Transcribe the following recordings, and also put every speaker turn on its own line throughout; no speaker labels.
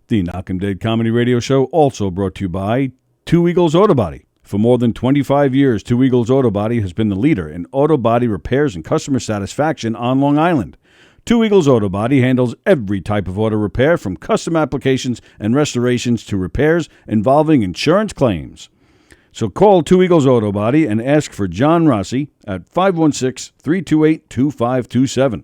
The Knockem Dead Comedy Radio Show also brought to you by Two Eagles Auto Body. For more than 25 years, Two Eagles Auto Body has been the leader in auto body repairs and customer satisfaction on Long Island. Two Eagles Auto Body handles every type of auto repair, from custom applications and restorations to repairs involving insurance claims. So call Two Eagles Auto Body and ask for John Rossi at 516-328-2527.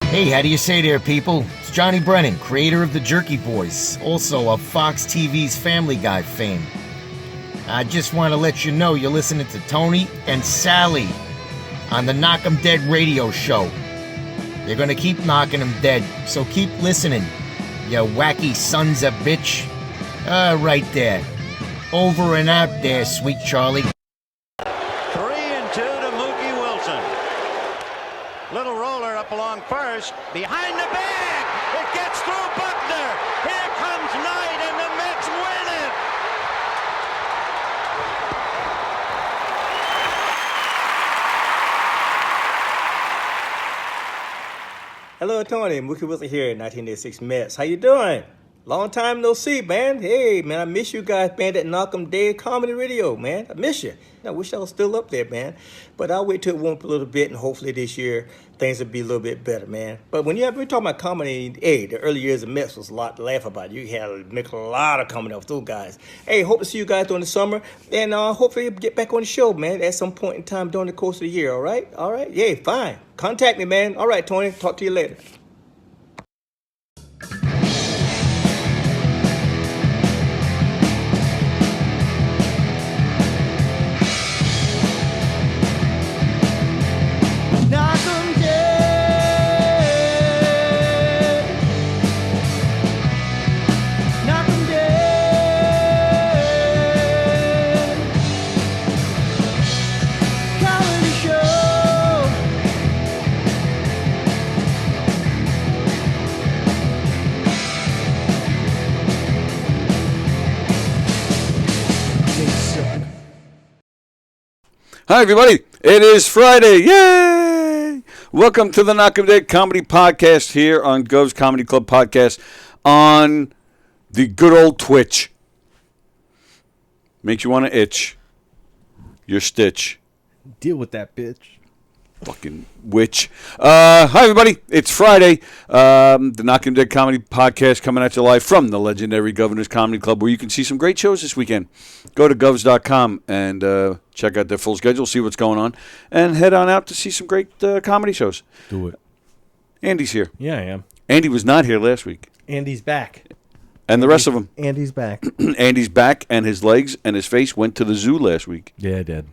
Hey, how do you say there, people? It's Johnny Brennan, creator of the Jerky Boys, also of Fox TV's Family Guy fame. I just want to let you know you're listening to Tony and Sally on the Knockem Dead radio show. They're going to keep knocking them dead, so keep listening, you wacky sons of bitch. Right there. Over and out there, sweet Charlie.
3-2 to Mookie Wilson. Little roller up along first, behind the bag. It gets through Buckner. Here comes Knight, and the Mets win it.
Hello, Tony. Mookie Wilson here, 1986 Mets. How you doing? Long time no see, man. Hey, man, I miss you guys, man, that Knockem Dead Comedy Radio, man. I miss you. I wish I was still up there, man. But I'll wait till it warm up a little bit, and hopefully this year things will be a little bit better, man. But when we're talking about comedy, hey, the early years of Mets was a lot to laugh about. You had to make a lot of comedy off those guys. Hey, hope to see you guys during the summer, and hopefully get back on the show, man, at some point in time during the course of the year, all right? All right? Yeah, fine. Contact me, man. All right, Tony. Talk to you later.
Hi, everybody. It is Friday. Yay! Welcome to the Knockem Dead Comedy Podcast here on Gov's Comedy Club Podcast on the good old Twitch. Makes you want to itch your stitch.
Deal with that bitch.
Fucking witch. Hi, everybody. It's Friday. The Knockem Dead Comedy Podcast coming at you live from the legendary Governor's Comedy Club, where you can see some great shows this weekend. Go to govs.com and check out their full schedule, see what's going on, and head on out to see some great comedy shows.
Do it.
Andy's here.
Yeah, I am.
Andy was not here last week.
Andy's back.
And the rest of them.
Andy's back.
Andy's back, and his legs and his face went to the zoo last week.
Yeah, I did.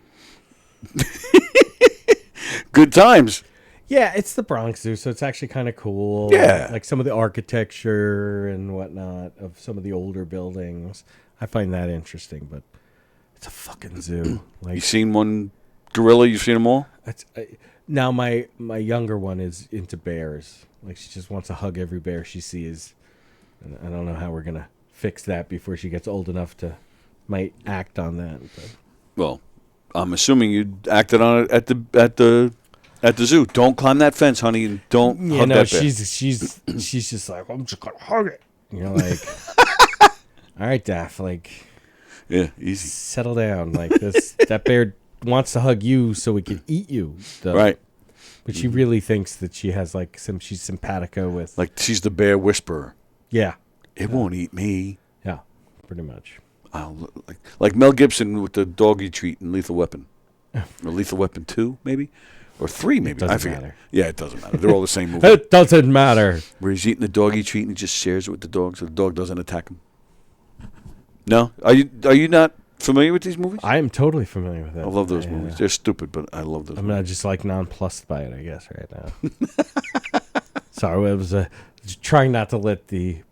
Good times.
Yeah, it's the Bronx Zoo, so it's actually kind of cool.
Yeah.
Like some of the architecture and whatnot of some of the older buildings. I find that interesting, but it's a fucking zoo. Like,
You seen one gorilla? You seen them all?
now my younger one is into bears. Like, she just wants to hug every bear she sees. And I don't know how we're going to fix that before she gets old enough to might act on that. But.
Well, I'm assuming you acted on it at the zoo. Don't climb that fence, honey, and don't hug that bear.
she's just like, I'm just gonna hug it. Like, all right, Daff, like,
Yeah, easy.
settle down. Like this, that bear wants to hug you so it can eat you. Though.
Right.
But she really thinks that she has like she's simpatico with.
Like she's the bear whisperer.
Yeah.
It won't eat me.
Yeah, pretty much.
Like Mel Gibson with the doggy treat in Lethal Weapon. Or Lethal Weapon 2, maybe? Or 3, maybe. I forget.
Matter.
Yeah, it doesn't matter. They're all the same movie.
It doesn't matter.
Where he's eating the doggy treat and he just shares it with the dog so the dog doesn't attack him. No? Are you not familiar with these movies?
I am totally familiar with it.
I love those movies. They're stupid, but I love those
I'm
movies.
not just like nonplussed by it, I guess, right now. Sorry, I was trying not to let the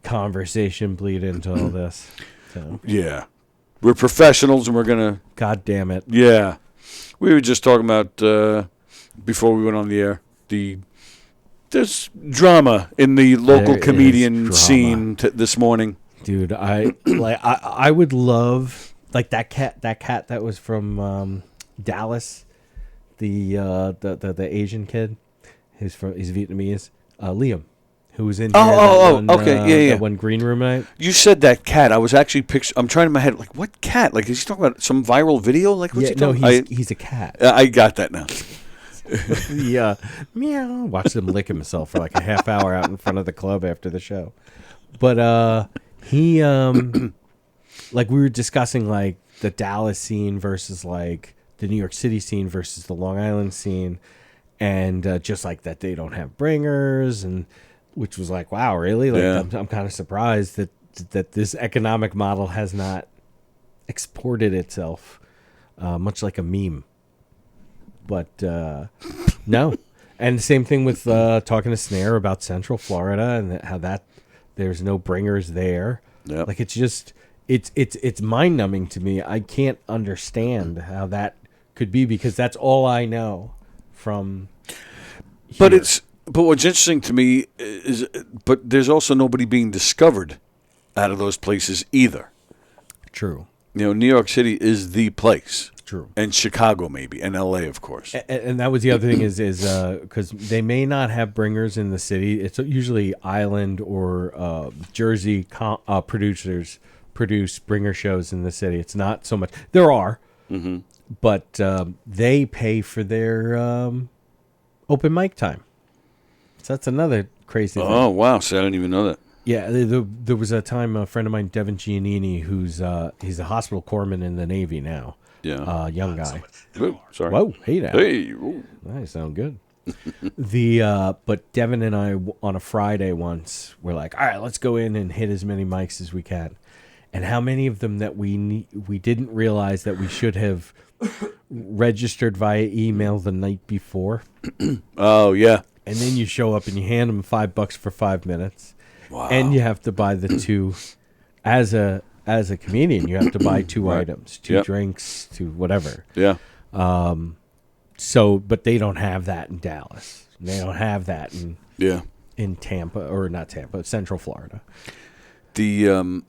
conversation bleed into all this. So.
Yeah. We're professionals and we're going to...
God damn it.
Yeah. We were just talking about, before we went on the air, there's drama in the local
There
comedian
is
scene this morning.
Dude, I would love, like, that cat that was from Dallas, the Asian kid. He's Vietnamese. Liam. Who was in
okay,
that one green room night?
You said that cat. I was actually I'm trying in my head, like, what cat? Like, is he talking about some viral video? Like, what's he talking about?
He's a cat.
I got that now.
Yeah. Meow. Watched him lick himself for like a half hour out in front of the club after the show. But he, like, we were discussing, like, the Dallas scene versus, like, the New York City scene versus the Long Island scene. And just like that they don't have bringers and... Which was like, wow, really? Like,
yeah.
I'm kind of surprised that this economic model has not exported itself, much like a meme. But no, and the same thing with talking to Snare about Central Florida and how that there's no bringers there.
Yep.
Like, it's just it's mind numbing to me. I can't understand how that could be because that's all I know from. Here.
But what's interesting to me is, but there's also nobody being discovered out of those places either.
True.
You know, New York City is the place.
True.
And Chicago maybe, and L.A. of course.
And that was the other thing is because they may not have bringers in the city. It's usually Island or Jersey producers produce bringer shows in the city. It's not so much. There are, but they pay for their open mic time. So that's another crazy thing.
Oh, wow. So I didn't even know that.
Yeah, there was a time a friend of mine, Devin Giannini, he's a hospital corpsman in the Navy now.
Yeah.
Young guy.
Ooh, sorry.
Whoa, hey now.
Hey. Ooh.
Nice, sound good. But Devin and I on a Friday once were like, all right, let's go in and hit as many mics as we can. And how many of them that we didn't realize that we should have registered via email the night before.
Oh, yeah.
And then you show up and you hand them $5 for 5 minutes.
Wow.
And you have to buy the two, as a comedian, you have to buy two items, two drinks, two whatever.
Yeah.
So, but they don't have that in Dallas. They don't have that in Tampa, or not Tampa, Central Florida.
The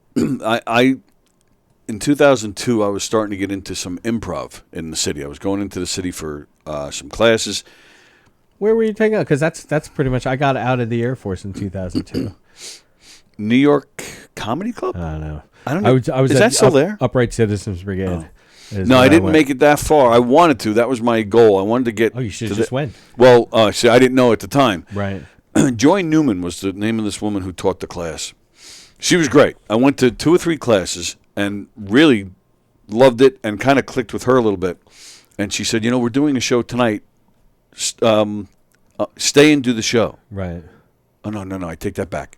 in 2002, I was starting to get into some improv in the city. I was going into the city for some classes.
Where were you taking out? Because that's pretty much. I got out of the Air Force in 2002.
New York Comedy Club?
I don't know.
I don't know.
I was
Is that still there?
Upright Citizens Brigade.
Oh. No, I didn't make it that far. I wanted to. That was my goal. I wanted to get.
Oh, you should have just went.
Well, see, I didn't know at the time.
Right.
Joy Newman was the name of this woman who taught the class. She was great. I went to 2 or 3 classes and really loved it and kind of clicked with her a little bit. And she said, we're doing a show tonight. Stay and do the show.
Right.
Oh, no, I take that back.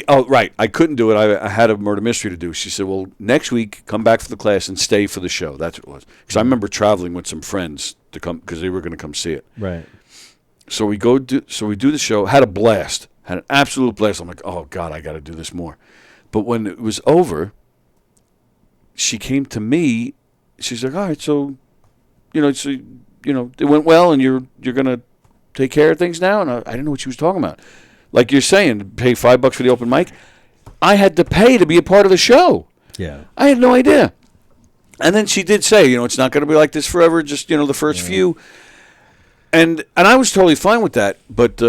Right. I couldn't do it. I had a murder mystery to do. She said, well, next week, come back for the class and stay for the show. That's what it was. Because I remember traveling with some friends to come because they were going to come see it.
Right.
So we do the show. Had a blast. Had an absolute blast. I'm like, oh, God, I got to do this more. But when it was over, she came to me. She's like, all right, so it went well and you're going to take care of things now? And I didn't know what she was talking about. Like you're saying, pay $5 for the open mic. I had to pay to be a part of the show.
Yeah.
I had no idea. And then she did say, it's not going to be like this forever, just, the first few. And I was totally fine with that. But,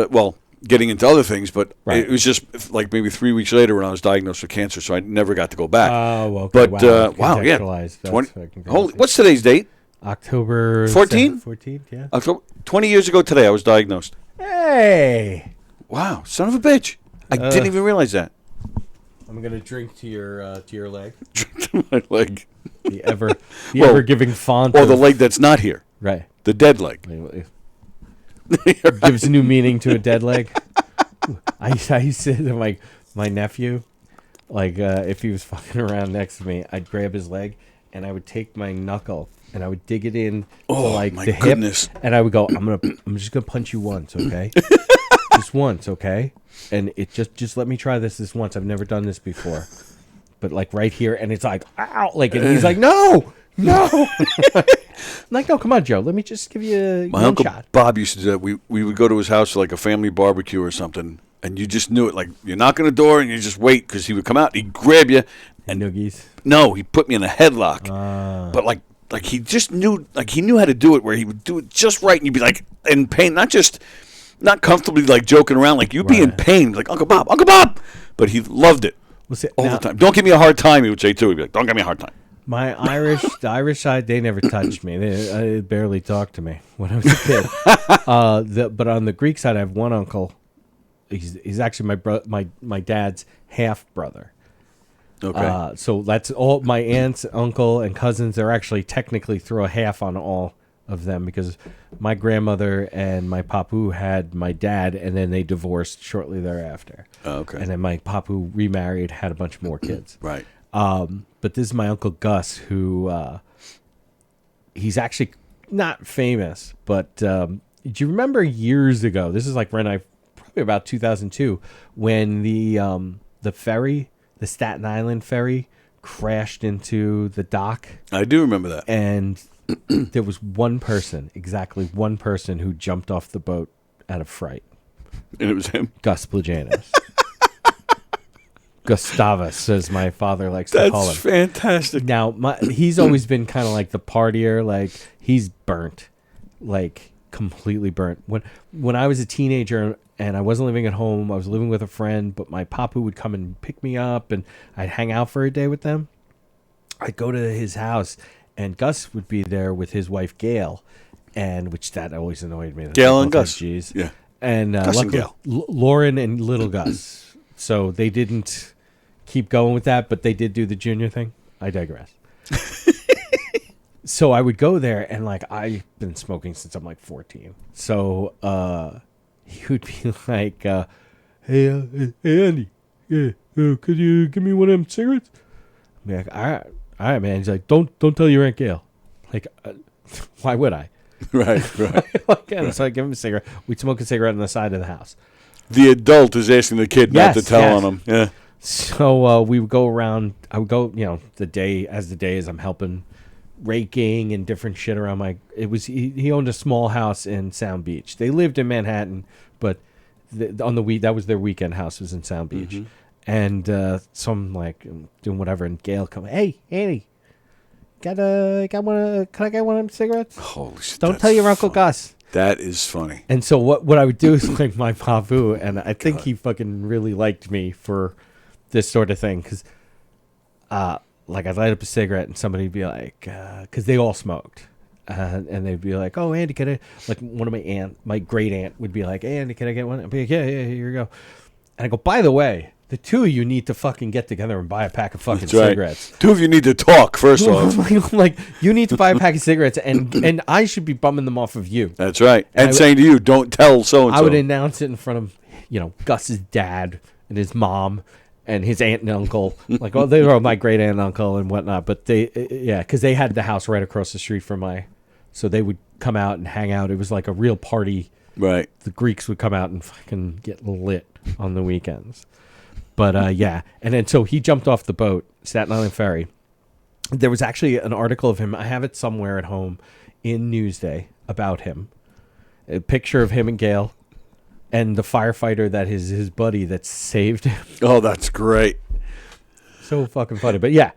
getting into other things, but it was just like maybe 3 weeks later when I was diagnosed with cancer, so I never got to go back.
Oh, okay.
But, wow, yeah. 20, what's today's date?
October
14th?
14th, yeah.
October, 20 years ago today, I was diagnosed.
Hey!
Wow, son of a bitch. I didn't even realize that.
I'm going to drink to your leg.
Drink to my leg.
The ever-giving font.
Or the leg that's not here.
Right.
The dead leg.
Gives a new meaning to a dead leg. I used to to my nephew, if he was fucking around next to me, I'd grab his leg and I would take my knuckle and I would dig it in to the
goodness.
hip, and I would go, I'm just gonna punch you once, okay? Just once, okay? And it just let me try this once. I've never done this before, but right here, and it's like, ow, and he's like, no. Like, no, come on, Joe. Let me just give you
my
one
Uncle
shot.
Bob used to do that. We would go to his house for a family barbecue or something, and you just knew it. Like, you knock on the door and you just wait because he would come out, he'd grab you.
And noogies.
No, he put me in a headlock. But like he just knew, he knew how to do it where he would do it just right, and you'd be in pain, not comfortably joking around, you'd be in pain, Uncle Bob. But he loved it all the time. Don't give me a hard time, he would say too. He'd be like, don't give me a hard time.
The Irish side, they never touched me. They barely talked to me when I was a kid. But on the Greek side, I have one uncle. He's actually my dad's half brother.
Okay.
So that's all my aunts, uncle, and cousins. They're actually technically throw a half on all of them because my grandmother and my papu had my dad, and then they divorced shortly thereafter.
Oh, okay.
And then my papu remarried, had a bunch more kids.
Right.
But this is my Uncle Gus, who he's actually not famous, but do you remember years ago? This is probably about 2002, when the ferry, the Staten Island ferry, crashed into the dock.
I do remember that.
And there was exactly one person who jumped off the boat out of fright.
And it was him?
Gus Plagainos. Gustavus, as my father likes to call him.
That's fantastic.
Now, he's always been kind of like the partier. He's burnt, completely burnt. When I was a teenager and I wasn't living at home, I was living with a friend, but my papu would come and pick me up, and I'd hang out for a day with them. I'd go to his house, and Gus would be there with his wife, Gail, which that always annoyed me.
Gail and Gus.
Jeez.
Yeah.
And
Gus and Gail.
Lauren and little Gus. So they didn't keep going with that, but they did do the junior thing. I digress. So I would go there, and I've been smoking since I'm 14. So he would be like, hey Andy, yeah, could you give me one of them cigarettes? I'd be like, all right, man. He's like, don't tell your Aunt Gail. Why would I?
Right.
So I give him a cigarette. We'd smoke a cigarette on the side of the house.
The adult is asking the kid not to tell on him. Yeah.
So we would go around. I would go, the day as I'm helping raking and different shit around he owned a small house in Sound Beach. They lived in Manhattan, but that was their weekend house, was in Sound Beach. Mm-hmm. And so I'm doing whatever, and Gail come, hey Andy, can I get one of them cigarettes?
Holy shit!
Don't tell your Uncle Gus.
That is funny.
And so what I would do is my papu, and I think he fucking really liked me for this sort of thing, because I'd light up a cigarette and somebody would be like, because they all smoked, and they'd be like, oh Andy, can I, one of my great aunt would be like, hey Andy, can I get one? I'd be like, yeah, here you go. And I go, by the way, the two of you need to fucking get together and buy a pack of fucking cigarettes.
Two of you need to talk first off.
You need to buy a pack of cigarettes, and I should be bumming them off of you.
That's right. And saying to you, don't tell so and so.
I would announce it in front of Gus's dad and his mom and his aunt and uncle. Like, well, they were my great aunt and uncle and whatnot. But because they had the house right across the street from so they would come out and hang out. It was like a real party.
Right.
The Greeks would come out and fucking get lit on the weekends. But yeah, and then so he jumped off the boat, Staten Island Ferry. There was actually an article of him. I have it somewhere at home in Newsday about him. A picture of him and Gail. And the firefighter that his buddy that saved him.
Oh, that's great.
So fucking funny. But yeah,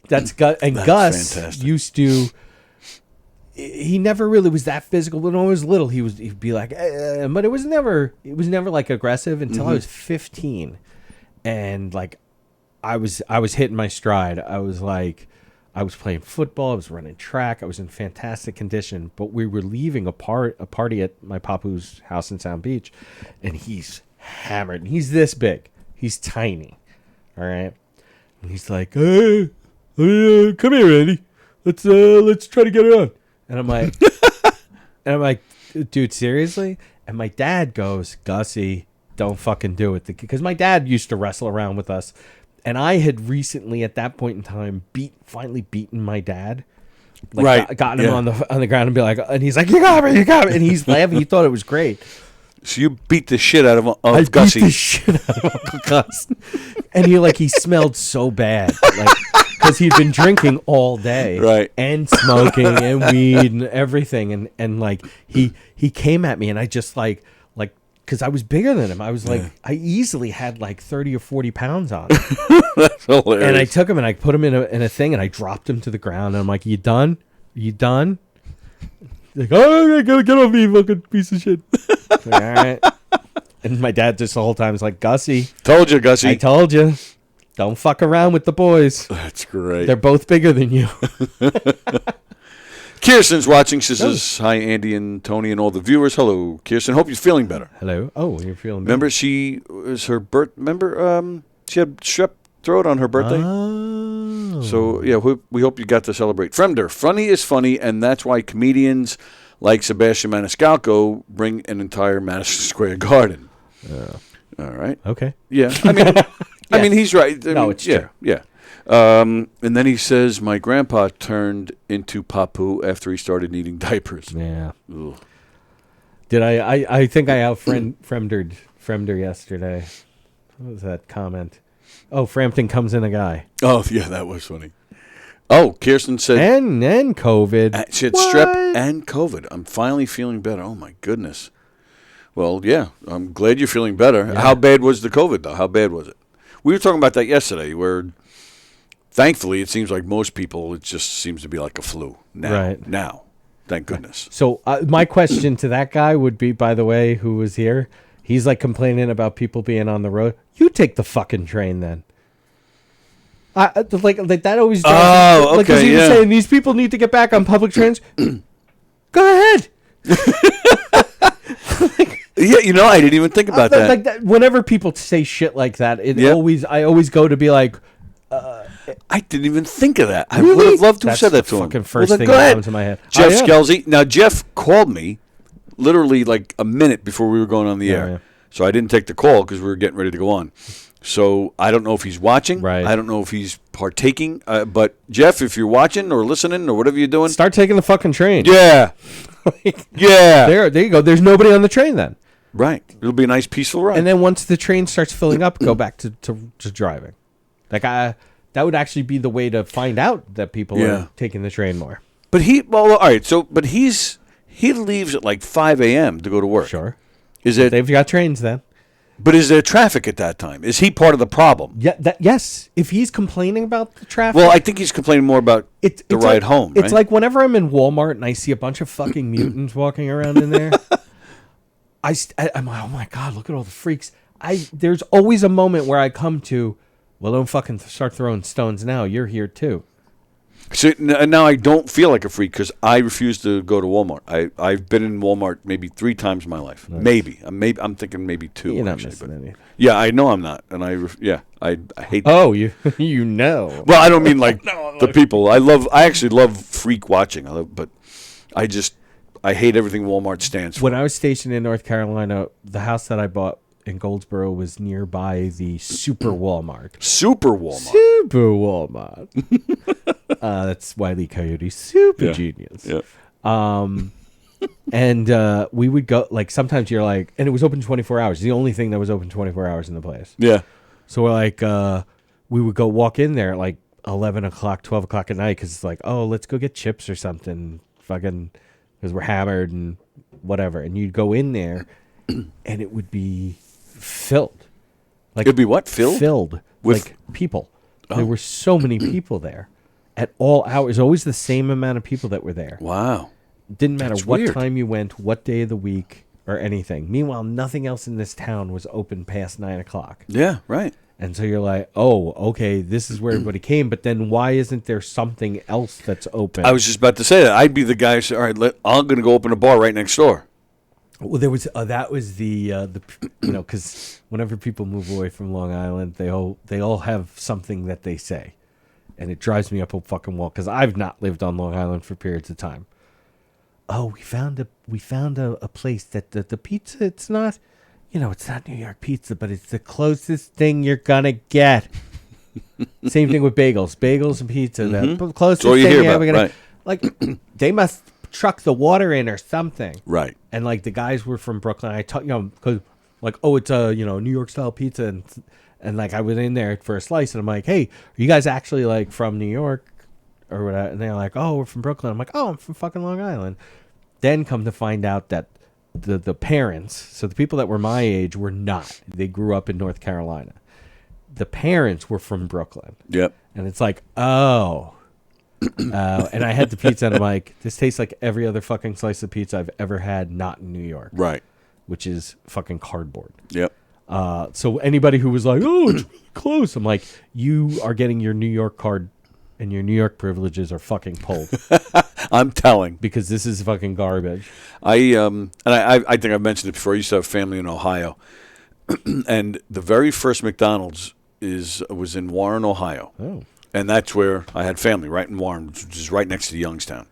that's Gus. And Gus
fantastic.
used to. He never really was that physical. When I was little, he'd be like, but it was never like aggressive until I was 15, and like, I was hitting my stride. I was playing football. I was running track. I was in fantastic condition. But we were leaving a party at my papu's house in Sound Beach, and he's hammered. He's this big. He's tiny. All right. And he's like, "Hey, come here, Andy. Let's try to get it on." And I'm like, dude, seriously? And my dad goes, "Gussie, don't fucking do it," because my dad used to wrestle around with us. And I had recently, at that point in time, finally beaten my dad. Like,
right.
Gotten him on the ground and be like, and he's like, you got me. And he's laughing. He thought it was great.
So you beat the shit out of
I
Gussie.
beat the shit out of Uncle Gus. And he smelled so bad. Like, because he'd been drinking all day.
Right.
And smoking and weed and everything. And like, he came at me and I just like, because I was bigger than him. I was like, I easily had like 30 or 40 pounds on him.
That's hilarious.
And I took him and I put him in a thing and I dropped him to the ground. And I'm like, you done? You done? He's like, oh, get off me, fucking piece of shit. Like, all right. And my dad just the whole time was like, Gussie.
Told you, Gussie.
I told you. Don't fuck around with the boys.
That's great.
They're both bigger than you.
Kirsten's watching. She says, hi, Andy and Tony and all the viewers. Hello, Kirsten. Hope you're feeling better.
Hello. Oh, you're feeling better.
Remember, she was her birth. Remember, she had strep throat on her birthday.
Oh.
So yeah, we hope you got to celebrate. Fremder, funny is funny, and that's why comedians like Sebastian Maniscalco bring an entire Madison Square Garden. All right.
Okay.
Yeah. I mean, he's right.
It's true.
Yeah. And then he says, my grandpa turned into Papu after he started needing diapers.
Yeah.
Ugh.
Did I think I Fremder yesterday. What was that comment? Oh, Frampton comes in a guy.
Oh, yeah, that was funny. Oh, Kirsten said...
And COVID.
She had strep and COVID. I'm finally feeling better. Oh, my goodness. Well, yeah, I'm glad you're feeling better. Yeah. How bad was the COVID, though? How bad was it? We were talking about that yesterday, where thankfully it seems like most people, it just seems to be like a flu now.
Right.
Now. Thank goodness.
So my question to that guy would be, by the way, who was here, he's like complaining about people being on the road. You take the fucking train then. Like that always drives me.
Okay,
because he was saying these people need to get back on public trains. Go ahead.
Yeah, I didn't even think about that.
Like that. Whenever people say shit like that, I always go to be like,
I didn't even think of that.
Really?
I would have loved to have
That's
said that
the
to him.
fucking first thing
go
that
ahead.
comes to my head.
Jeff
Oh, yeah.
Skelsey. Now, Jeff called me literally like a minute before we were going on the air.
Yeah.
So I didn't take the call because we were getting ready to go on. So I don't know if he's watching.
Right.
I don't know if he's partaking. But, Jeff, if you're watching or listening or whatever you're doing.
Start taking the fucking train.
Yeah. Yeah.
There you go. There's nobody on the train then.
Right. It'll be a nice, peaceful ride.
And then once the train starts filling up, go back to driving. Like that would actually be the way to find out that people are taking the train more.
But all right. So, but he leaves at like 5 a.m. to go to work.
Sure.
Is it?
They've got trains then.
But is there traffic at that time? Is he part of the problem?
Yeah. Yes. If he's complaining about the traffic.
Well, I think he's complaining more about the ride home. Right?
It's like whenever I'm in Walmart and I see a bunch of fucking mutants walking around in there. I'm like, oh my God, look at all the freaks. There's always a moment where I come to, well, don't fucking start throwing stones now. You're here too.
So now I don't feel like a freak because I refuse to go to Walmart. I've been in Walmart maybe 3 times in my life. Nice. Maybe. I'm thinking maybe 2.
You're not missing anything.
Yeah, I know I'm not, and I hate.
Oh, you know.
Well, I don't mean like the people. I actually love freak watching. But I hate everything Walmart stands for.
When I was stationed in North Carolina, the house that I bought, in Goldsboro was nearby the Super Walmart.
Super Walmart.
Super Walmart. That's Wile E. Coyote. Super genius.
Yeah.
And we would go, like, sometimes you're like, and it was open 24 hours. The only thing that was open 24 hours in the place.
Yeah.
So we're like, we would go walk in there at like 11 o'clock, 12 o'clock at night because it's like, oh, let's go get chips or something. Fucking, because we're hammered and whatever. And you'd go in there and it would be filled. Like,
It'd be what?
Filled
with
like people. There were so many people there at all hours. Always the same amount of people that were there.
Wow.
Didn't matter
That's
what
weird.
time you went, what day of the week, or anything. Meanwhile, nothing else in this town was open past 9 o'clock.
Yeah, right.
And so you're like, oh, okay, this is where everybody came. But then why isn't there something else that's open?
I was just about to say that. I'd be the guy who said, all right, I'm going to go open a bar right next door.
Well, there was that was the because whenever people move away from Long Island, they all have something that they say, and it drives me up a fucking wall because I've not lived on Long Island for periods of time. Oh, we found a place that the pizza, it's not, it's not New York pizza, but it's the closest thing you're gonna get. Same thing with bagels and pizza. The closest
That's all you
thing
hear
you're
about,
ever gonna
right.
like. They must truck the water in or something.
Right.
And like the guys were from Brooklyn. I taught because like, oh, it's a New York style pizza, and like I went in there for a slice, and I'm like, hey, are you guys actually like from New York or whatever? And they're like, oh, we're from Brooklyn. I'm like, oh, I'm from fucking Long Island. Then come to find out that the parents, so the people that were my age were not. They grew up in North Carolina. The parents were from Brooklyn.
Yep.
And it's like, oh. And I had the pizza, and I'm like, this tastes like every other fucking slice of pizza I've ever had, not in New York.
Right.
Which is fucking cardboard.
Yep.
So anybody who was like, oh, it's close, I'm like, you are getting your New York card, and your New York privileges are fucking pulled.
I'm telling.
Because this is fucking garbage.
I think I've mentioned it before. I used to have family in Ohio, and the very first McDonald's was in Warren, Ohio.
Oh.
And that's where I had family, right in Warren, which is right next to Youngstown.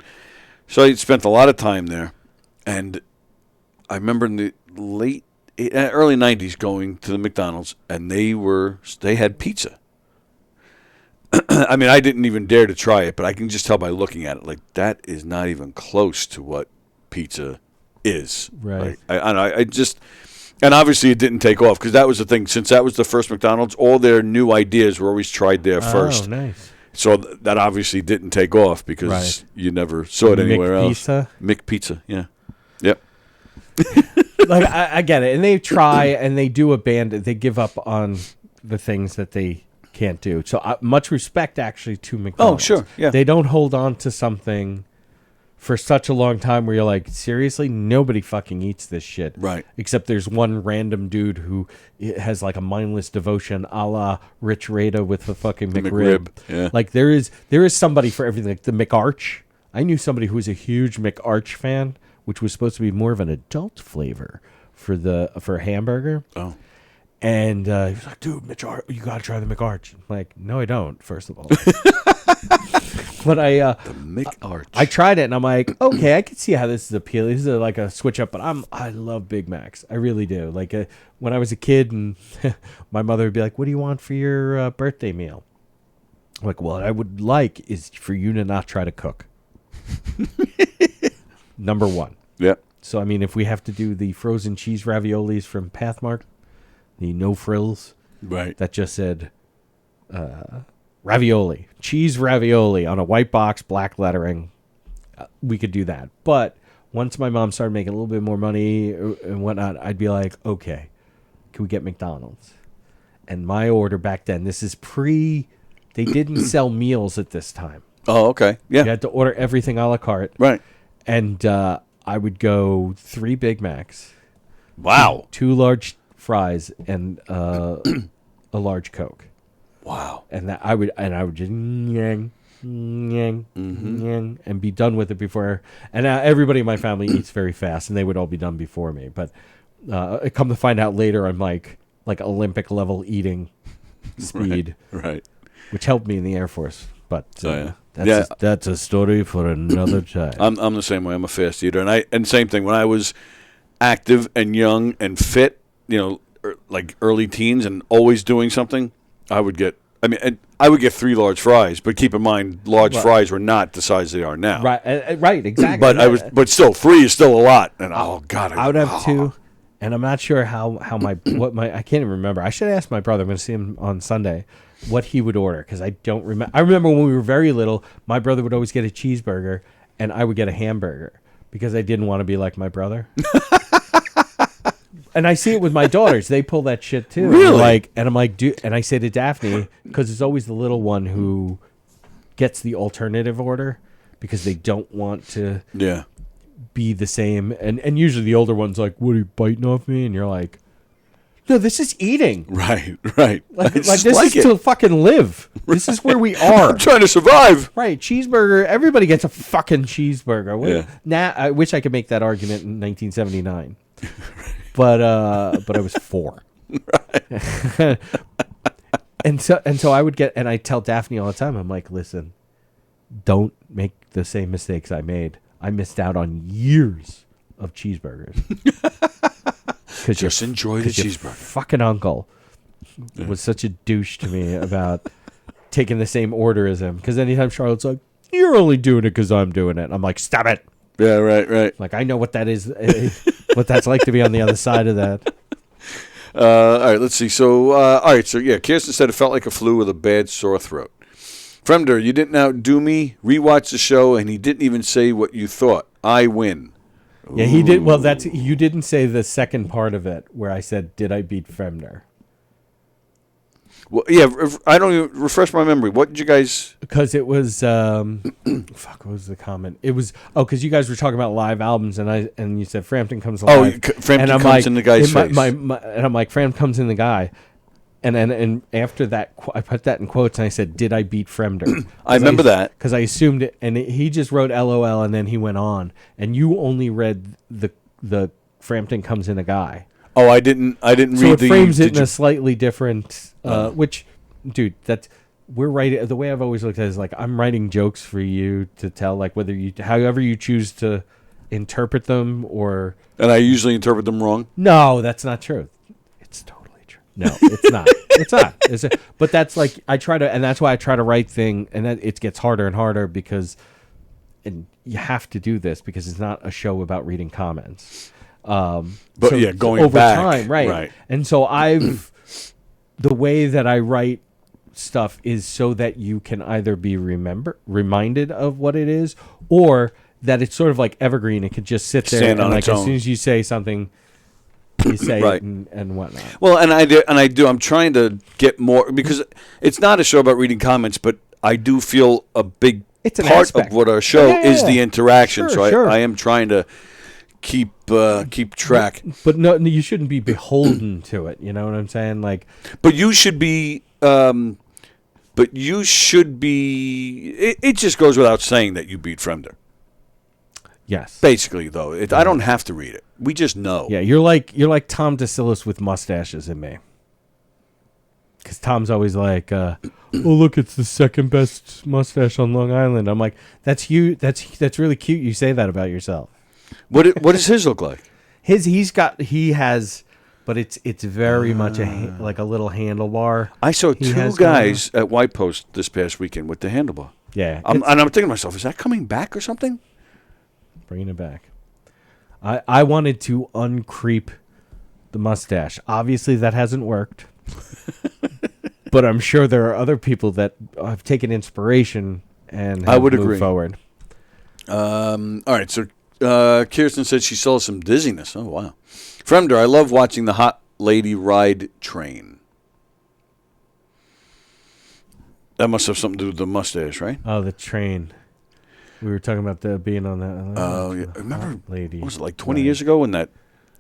So I spent a lot of time there, and I remember in the early 90s going to the McDonald's, and they had pizza. I mean, I didn't even dare to try it, but I can just tell by looking at it, like, that is not even close to what pizza is.
Right.
Like, and obviously it didn't take off, because that was the thing. Since that was the first McDonald's, all their new ideas were always tried there first.
Oh, nice.
So that obviously didn't take off, because you never saw it anywhere else. McPizza, yeah. Yep.
Like, I get it. And they try, and they do abandon, they give up on the things that they can't do. So much respect, actually, to McDonald's.
Oh, sure, yeah.
They don't hold on to something for such a long time where you're like, seriously, nobody fucking eats this shit.
Right.
Except there's one random dude who has like a mindless devotion a la Rich Rada with the fucking McRib.
Yeah.
Like there is somebody for everything. Like the McArch. I knew somebody who was a huge McArch fan, which was supposed to be more of an adult flavor for a hamburger.
Oh.
And he was like, dude, you got to try the McArch. I'm like, no, I don't, first of all. But
the McArch.
I tried it, and I'm like, okay, I can see how this is appealing. This is like a switch up, but I love Big Macs. I really do. Like when I was a kid, and my mother would be like, what do you want for your birthday meal? I'm like, what I would like is for you to not try to cook. Number one.
Yep.
So, I mean, if we have to do the frozen cheese raviolis from Pathmark, the no frills,
Right.
that just said ravioli, cheese ravioli on a white box, black lettering, we could do that. But once my mom started making a little bit more money and whatnot, I'd be like, okay, can we get McDonald's? And my order back then, this is they didn't sell meals at this time.
Oh, okay. Yeah.
You had to order everything a la carte.
Right.
And I would go 3 Big Macs.
Wow.
2 large fries and a large Coke.
Wow.
And I would just nyang, and be done with it before. And everybody in my family eats very fast, and they would all be done before me. But come to find out later, I'm like Olympic level eating speed,
Right.
which helped me in the Air Force. But
yeah.
that's a story for another time.
I'm the same way. I'm a fast eater, and same thing. When I was active and young and fit, like early teens and always doing something, I would get 3 large fries, but keep in mind, large fries were not the size they are now.
Right, exactly.
But still, 3 is still a lot. And oh god,
I would have 2, and I'm not sure how my I can't even remember. I should ask my brother. I'm going to see him on Sunday. What he would order, because I don't remember. I remember when we were very little, my brother would always get a cheeseburger, and I would get a hamburger because I didn't want to be like my brother. And I see it with my daughters; they pull that shit too.
Really?
And I'm like, and I say to Daphne, because it's always the little one who gets the alternative order because they don't want to be the same. And usually the older one's like, "What are you biting off me?" And you're like, no, this is eating.
Right.
Like this is to fucking live. This is where we are.
I'm trying to survive.
Right. Cheeseburger. Everybody gets a fucking cheeseburger. Now, I wish I could make that argument in 1979. But I was 4. Right. and so I would get, and I tell Daphne all the time, I'm like, listen, don't make the same mistakes I made. I missed out on years of cheeseburgers.
Just enjoy the cheeseburger.
Fucking uncle was such a douche to me about taking the same order as him. Because anytime Charlotte's like, "You're only doing it because I'm doing it," I'm like, "Stop it!"
Yeah, right.
Like I know what that is, what that's like to be on the other side of that.
All right, let's see. So, Kirsten said it felt like a flu with a bad sore throat. Fremder, you didn't outdo me. Rewatch the show, and he didn't even say what you thought. I win.
Yeah, he did. Well, you didn't say the second part of it where I said, "Did I beat Fremder?"
Well, yeah, I don't even refresh my memory. What did you guys?
Because it was what was the comment? It was because you guys were talking about live albums, and you said Frampton comes alive.
Frampton comes in the guy's face.
And I'm like, Frampton comes in the guy. And after that, I put that in quotes, and I said, "Did I beat Fremder?"
I remember that
because I assumed it, and he just wrote LOL, and then he went on, and you only read the Frampton comes in a guy.
Oh, I didn't read the.
So it frames it in a slightly different. Which, dude, we're writing. The way I've always looked at it is like I'm writing jokes for you to tell, like however you choose to interpret them, or.
And I usually interpret them wrong.
No, that's not true. It's totally. No, it's not. It's not. But that's like and that's why I try to write thing, and that it gets harder and harder because, and you have to do this because it's not a show about reading comments.
Going
over
back,
time, right? And so the way that I write stuff is so that you can either be reminded of what it is, or that it's sort of like evergreen. It could just sit there and like as soon as you say something. You say
right.
it and whatnot.
Well, and I do. I'm trying to get more because it's not a show about reading comments, but I do feel a big part
aspect
of what our show is the interaction. Sure. I am trying to keep track.
But no, you shouldn't be beholden to it. You know what I'm saying? Like,
but you should be. It just goes without saying that you beat Fremder.
Yes.
Basically, though, I don't have to read it. We just know.
Yeah, you're like Tom DeSillis with mustaches in me. Because Tom's always like, "Oh, look, it's the second best mustache on Long Island." I'm like, "That's you. That's really cute. You say that about yourself."
What does his look like?
He has, but it's very much like a little handlebar.
I saw 2 guys at White Post this past weekend with the handlebar.
Yeah,
and I'm thinking to myself, is that coming back or something?
Bringing it back. I wanted to uncreep the mustache. Obviously, that hasn't worked. But I'm sure there are other people that have taken inspiration and have moved forward.
All right, so Kirsten said she saw some dizziness. Oh, wow. Fremder, I love watching the hot lady ride train. That must have something to do with the mustache, right?
Oh, the train. We were talking about being on that.
Oh, yeah. Remember,
lady.
What was it, like 20 years ago when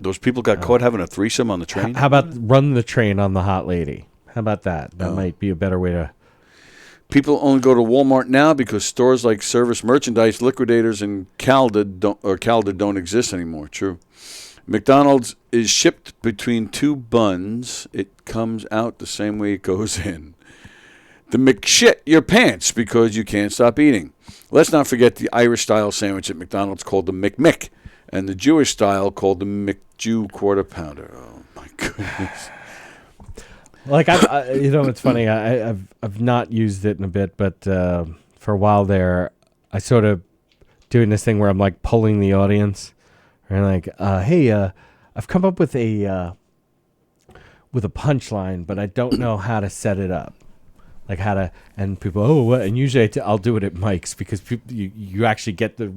those people got caught having a threesome on the train?
How about run the train on the hot lady? How about that? That might be a better way to...
People only go to Walmart now because stores like Service Merchandise, Liquidators, and Calda don't exist anymore. True. McDonald's is shipped between 2 buns. It comes out the same way it goes in. The McShit your pants because you can't stop eating. Let's not forget the Irish-style sandwich at McDonald's called the McMick, and the Jewish style called the McJew Quarter Pounder. Oh my goodness!
Like it's funny. I've not used it in a bit, but for a while there, I sort of doing this thing where I'm like pulling the audience, and like, hey, I've come up with a punchline, but I don't know how to set it up. Like how to, and people, oh, what? And usually I'll do it at Mike's because people, you actually get the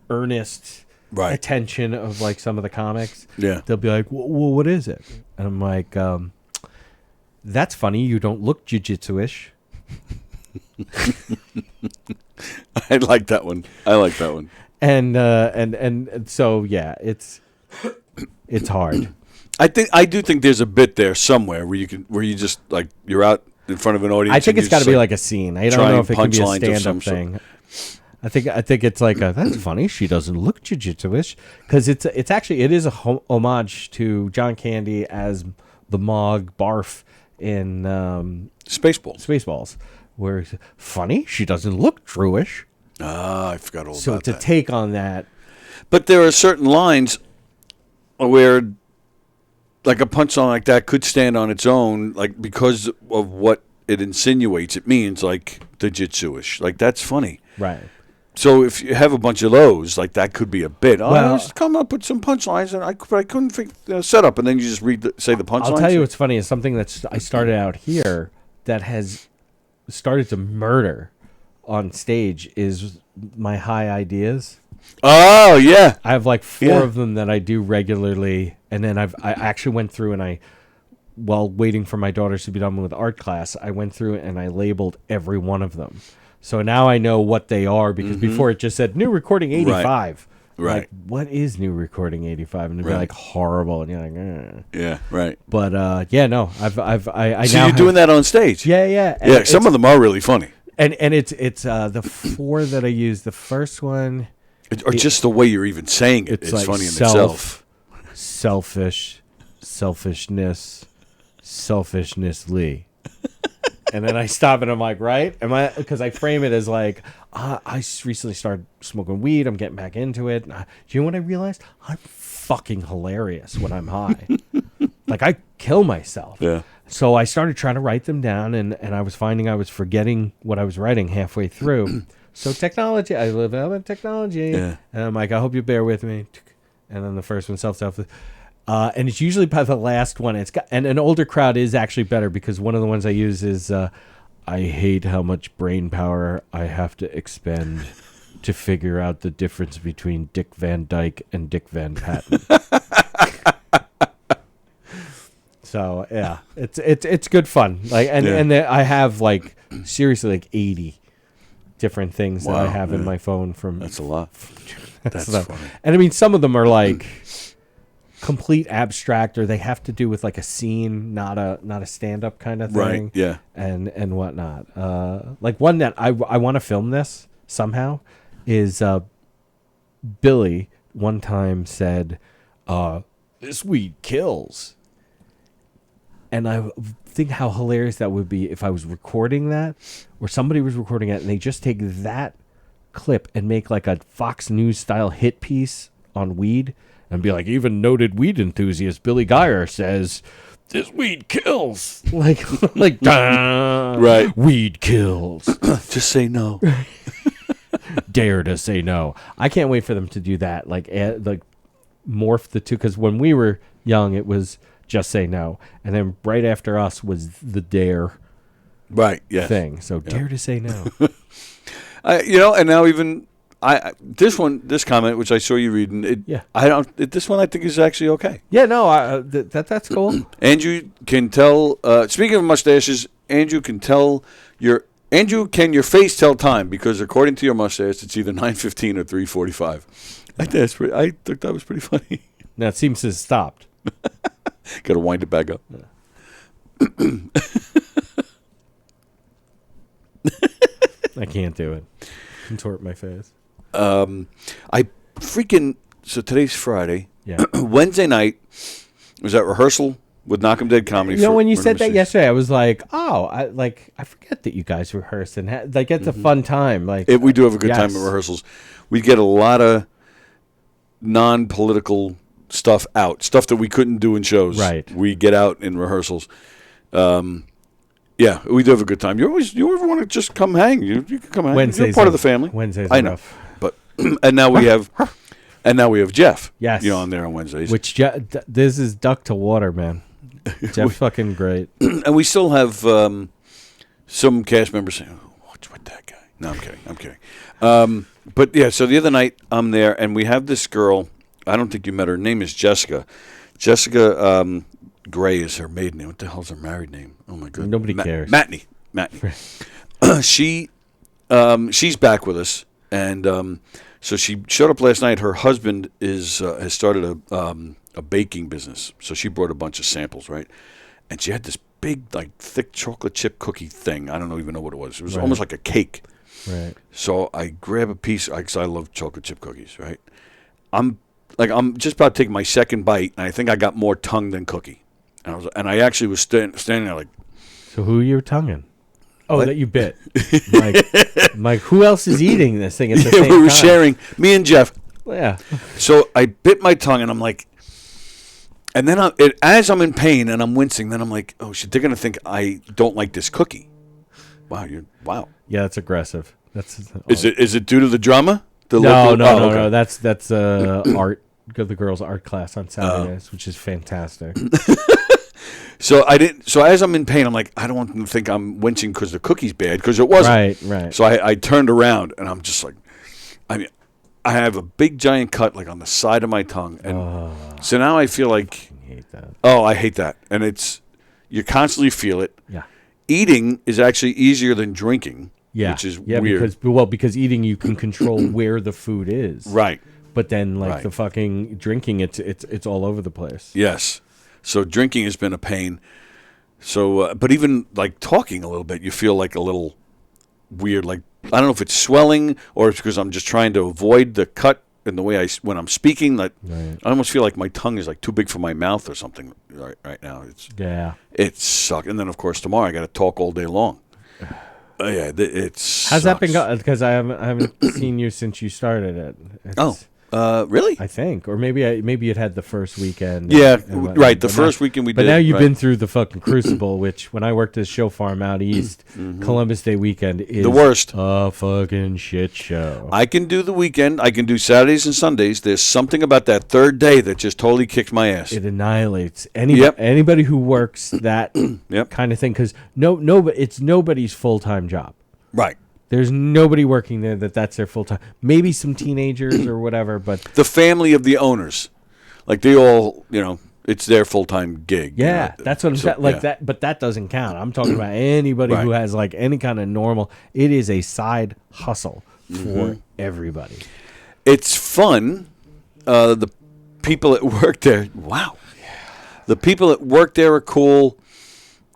earnest attention of like some of the comics.
Yeah.
They'll be like, well, what is it? And I'm like, that's funny. You don't look jiu-jitsu-ish.
I like that one.
And so, yeah, it's hard.
I do think there's a bit there somewhere where you just like you're out in front of an audience.
I think it's got to be like a scene. I don't know if it can be a stand-up thing. I think it's like that's funny. She doesn't look jiu-jitsu-ish because it is a homage to John Candy as the Mog Barf in Spaceballs, where it's funny. She doesn't look Jewish.
I forgot all about that.
So it's a take on that.
But there are certain lines where, like a punchline like that could stand on its own, like because of what it insinuates. It means like the jitsu-ish. Like that's funny,
right?
So if you have a bunch of those, like that could be a bit.
Well,
just come up with some punchlines, and I couldn't figure set up, and then you just say the punchlines.
I'll tell you what's funny is something that I started out here that has started to murder on stage is my high ideas.
Oh yeah,
I have like 4 of them that I do regularly, and then I actually went through and while waiting for my daughters to be done with art class, I went through and I labeled every one of them. So now I know what they are because before it just said new recording 85.
Right.
Like, what is new recording 85? And it'd be like horrible, and you're like, eh.
Yeah, right.
But I now
So you're doing that on stage?
Yeah.
And yeah, some of them are really funny.
And it's the 4 that I use. The first one,
or just the way you're even saying it, it's like funny in itself.
Selfish, selfishness, selfishnessly. And then I stop and I'm like, right? Because I frame it as like, I recently started smoking weed. I'm getting back into it. Do you know what I realized? I'm fucking hilarious when I'm high. Like I kill myself.
Yeah.
So I started trying to write them down, and I was finding I was forgetting what I was writing halfway through. So technology, I live out in technology.
Yeah.
And I'm like, I hope you bear with me. And then the first one, self. And it's usually by the last one. And an older crowd is actually better because one of the ones I use is, I hate how much brain power I have to expend to figure out the difference between Dick Van Dyke and Dick Van Patten. So yeah, it's good fun. Like and I have like seriously like 80 different things that I have in my phone from.
That's a lot. That's funny.
And I mean, some of them are like complete abstract, or they have to do with like a scene, not a stand-up kind of thing.
Right. Yeah.
And whatnot. Like one that I want to film this somehow is Billy one time said, "This weed kills." And I think how hilarious that would be if I was recording that, or somebody was recording it, and they just take that clip and make like a Fox News style hit piece on weed, and be like, even noted weed enthusiast Billy Geyer says, "This weed kills." Like,
right?
Weed kills.
Just say no.
Dare to say no. I can't wait for them to do that. Like morph the two, because when we were young, it was just say no, and then right after us was the dare,
right? Yes.
Thing. So dare to say no.
And now even this comment, which I saw you reading, this one I think is actually okay.
Yeah, no, that's cool.
Andrew can tell. Speaking of mustaches, Andrew, can your face tell time? Because according to your mustache, it's either 9:15 or 3:45. I think that was pretty funny.
Now it seems to have stopped.
Got to wind it back up.
I can't do it. Contort my face.
So today's Friday.
Yeah.
Wednesday night was at rehearsal with Knockem Dead Comedy.
You know, when you said that yesterday, I was like, oh, I forget that you guys rehearse, and it's a fun time. Like
we do have a good time at rehearsals. We get a lot of non-political stuff out, stuff that we couldn't do in shows.
Right.
We get out in rehearsals. Yeah, we do have a good time. You ever want to just come hang? You can come hang.
Wednesdays
You're part of the family.
Wednesdays
I know.
rough.
But and now we have Jeff.
Yes.
On there on Wednesdays.
Which this is duck to water, man. Jeff's fucking great.
And we still have some cast members saying, "Oh, what's with that guy?" No, I'm kidding. But yeah, so the other night I'm there, and we have this girl. I don't think you met her. Her name is Jessica. Jessica Gray is her maiden name. What the hell's her married name? Oh my god.
Nobody cares.
Matney. She's back with us, and so she showed up last night. Her husband has started a baking business, so she brought a bunch of samples, right? And she had this big, like, thick chocolate chip cookie thing. I don't even know what it was. It was almost like a cake.
Right.
So I grab a piece because I love chocolate chip cookies, right? I'm just about to take my second bite, and I think I got more tongue than cookie. And I actually was standing there like.
So who are you tonguing? Oh,
What?
that you bit. Mike, who else is eating this thing at the same time?
We were sharing, me and Jeff.
Yeah.
So I bit my tongue, and I'm like, and then as I'm in pain and I'm wincing, then I'm like, oh shit, they're gonna think I don't like this cookie. Wow.
Yeah, that's aggressive.
Is it due to the drama?
No.
Okay.
That's art. Go to the girls' art class on Saturdays, which is fantastic.
So as I'm in pain, I'm like, I don't want them to think I'm winching because the cookie's bad, because it wasn't.
Right.
So I turned around, and I'm just like, I have a big giant cut like on the side of my tongue, and so now I feel like,
I hate that.
Oh, I hate that, and you constantly feel it.
Yeah.
Eating is actually easier than drinking.
Yeah.
Which is weird.
Because eating you can control where the food is.
Right.
But then
Right.
the fucking drinking, it's all over the place.
Yes. So drinking has been a pain. So, but even like talking a little bit, you feel like a little weird. Like, I don't know if it's swelling or it's because I'm just trying to avoid the cut in the way when I'm speaking. Like,
Right.
I almost feel like my tongue is like too big for my mouth or something right now. It sucks. And then of course tomorrow I got to talk all day long. Yeah, it's.
How's that been going? Because I haven't seen you since you started it.
Really?
I think, or maybe it had the first weekend.
Yeah,
and whatnot.
right. The
But
first weekend we did.
But now you've
right.
been through the fucking crucible, which when I worked at Show Farm out east, Columbus Day weekend is
The worst.
A fucking shit show.
I can do the weekend. I can do Saturdays and Sundays. There's something about that third day that just totally kicks my ass.
It annihilates anybody who works that
Yep.
kind of thing, because it's nobody's full-time job.
Right.
There's nobody working there that's their full time. Maybe some teenagers or whatever, but
The family of the owners, like they all, it's their full-time gig.
yeah, that's what I'm saying. Like
yeah.
that, but that doesn't count. I'm talking about anybody who
Right.
has like any kind of normal. It is a side hustle for everybody.
It's fun. The people that work there, wow. The people that work there are cool.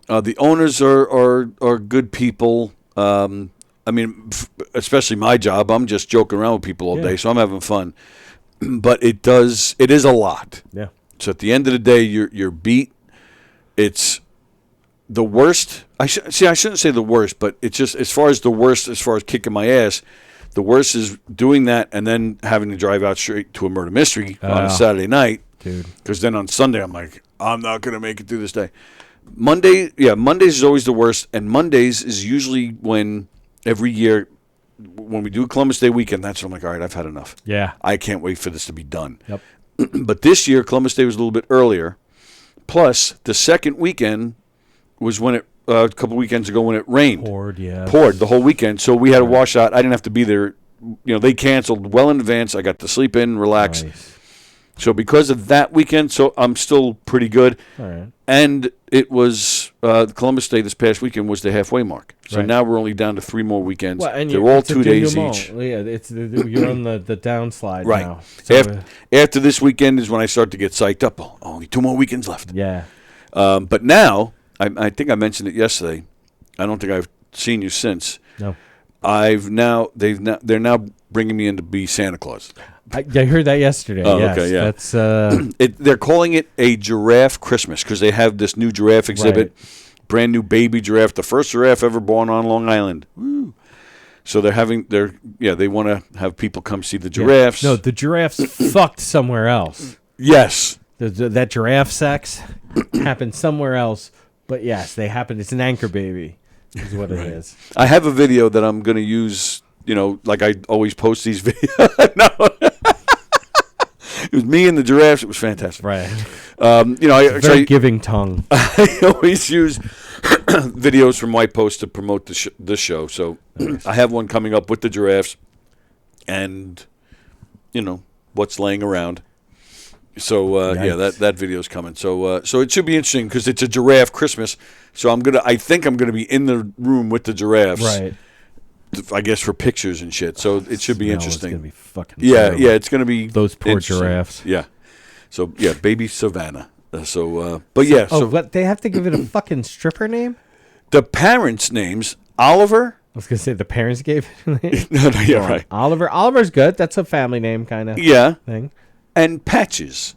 The owners are good people. Especially my job, I'm just joking around with people all day, so I'm having fun. But it is a lot.
Yeah.
So at the end of the day, you're beat. It's the worst. I shouldn't say the worst, but it's just as far as kicking my ass, the worst is doing that and then having to drive out straight to a murder mystery on a Saturday night.
Dude.
Because then on Sunday, I'm like, I'm not going to make it through this day. Mondays is always the worst, and Mondays is usually when every year when we do Columbus Day weekend, that's when I'm like, all right, I've had enough.
Yeah.
I can't wait for this to be done.
Yep.
But this year, Columbus Day was a little bit earlier. Plus, the second weekend was when a couple weekends ago when it rained.
Poured
the whole weekend. So we had a washout. I didn't have to be there. They canceled well in advance. I got to sleep in, relax.
Nice.
So because of that weekend, so I'm still pretty good.
All right.
And it was Columbus Day this past weekend was the halfway mark. So
Right.
now we're only down to 3 more weekends.
Well, and
They're all
it's a
2 days
denouement.
each.
Yeah, you're on the downslide
Right.
now. So,
After this weekend is when I start to get psyched up. Oh, only 2 more weekends left.
yeah.
But now, I think I mentioned it yesterday. I don't think I've seen you since.
No.
They're now bringing me in to be Santa Claus.
I heard that yesterday.
Oh,
yes.
okay, yeah.
That's
They're calling it a giraffe Christmas because they have this new giraffe exhibit, brand new baby giraffe, the first giraffe ever born on Long Island. Woo. So they want to have people come see the giraffes.
No, the giraffes fucked somewhere else.
Yes.
That giraffe sex happened somewhere else. But yes, they happened. It's an anchor baby is what it is.
I have a video that I'm going to use, like I always post these videos. No. It was me and the giraffes. It was fantastic.
Right.
I
giving tongue.
I always use videos from White Post to promote this show. So I have one coming up with the giraffes and, what's laying around. So, that video's coming. So it should be interesting because it's a giraffe Christmas. So I think I'm going to be in the room with the giraffes.
Right.
I guess for pictures and shit. So it should be interesting.
It's going to be fucking
terrible. Yeah, it's going to be
those poor giraffes.
Yeah. So, baby Savannah. But
they have to give it a fucking stripper name?
The parents' names, Oliver.
I was going to say the parents gave it a name.
No, yeah, right.
Oliver. Oliver's good. That's a family name kind of thing.
And Patches.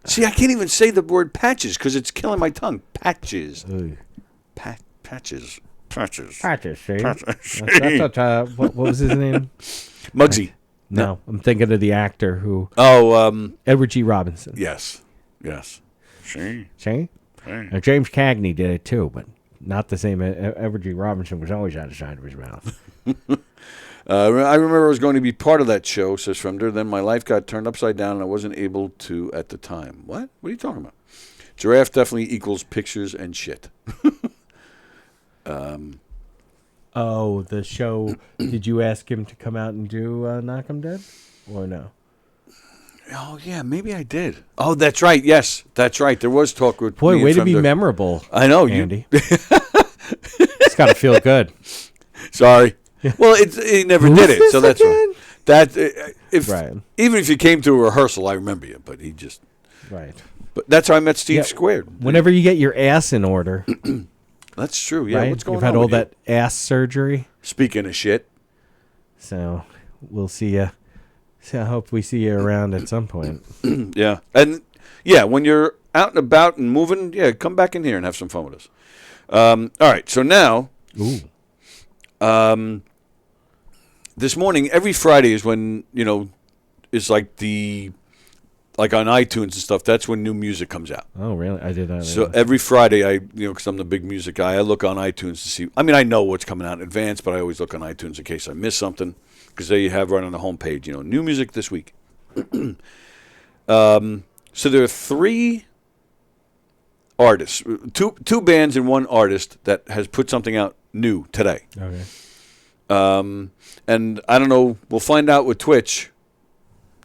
See, I can't even say the word Patches because it's killing my tongue. Patches. Patches.
Patches, see? What was his name?
Muggsy.
No, I'm thinking of the actor who... Edward G. Robinson.
Yes. See?
Now, James Cagney did it too, but not the same. Edward G. Robinson was always out the side of his mouth.
I remember I was going to be part of that show, says Fremder. Then my life got turned upside down and I wasn't able to at the time. What? What are you talking about? Giraffe definitely equals pictures and shit.
The show. Did you ask him to come out and do Knockem Dead? Or no?
Oh, yeah, maybe I did. Oh, that's right. Yes, that's right. There was talk with
Boy,
me
way
and
to be
Fremder.
memorable.
I know.
Andy. It's got to feel good.
Sorry. Well, he never did it, so that's
again?
Even if you came to a rehearsal, I remember you, but he just
right.
But that's how I met Steve Squared.
Whenever you get your ass in order,
that's true. Yeah,
right?
What's going on?
You've had all that ass surgery.
Speaking of shit,
so we'll see you. So I hope we see you around at some point.
Yeah, and when you're out and about and moving, come back in here and have some fun with us. All right, so now.
Ooh.
This morning, every Friday is when, is like on iTunes and stuff, that's when new music comes out.
Oh, really? I did not.
So every Friday, because I'm the big music guy, I look on iTunes to see. I mean, I know what's coming out in advance, but I always look on iTunes in case I miss something. Because there you have right on the homepage, new music this week. So there are 3 artists, two bands and 1 artist that has put something out new today.
Okay.
And I don't know, we'll find out with Twitch,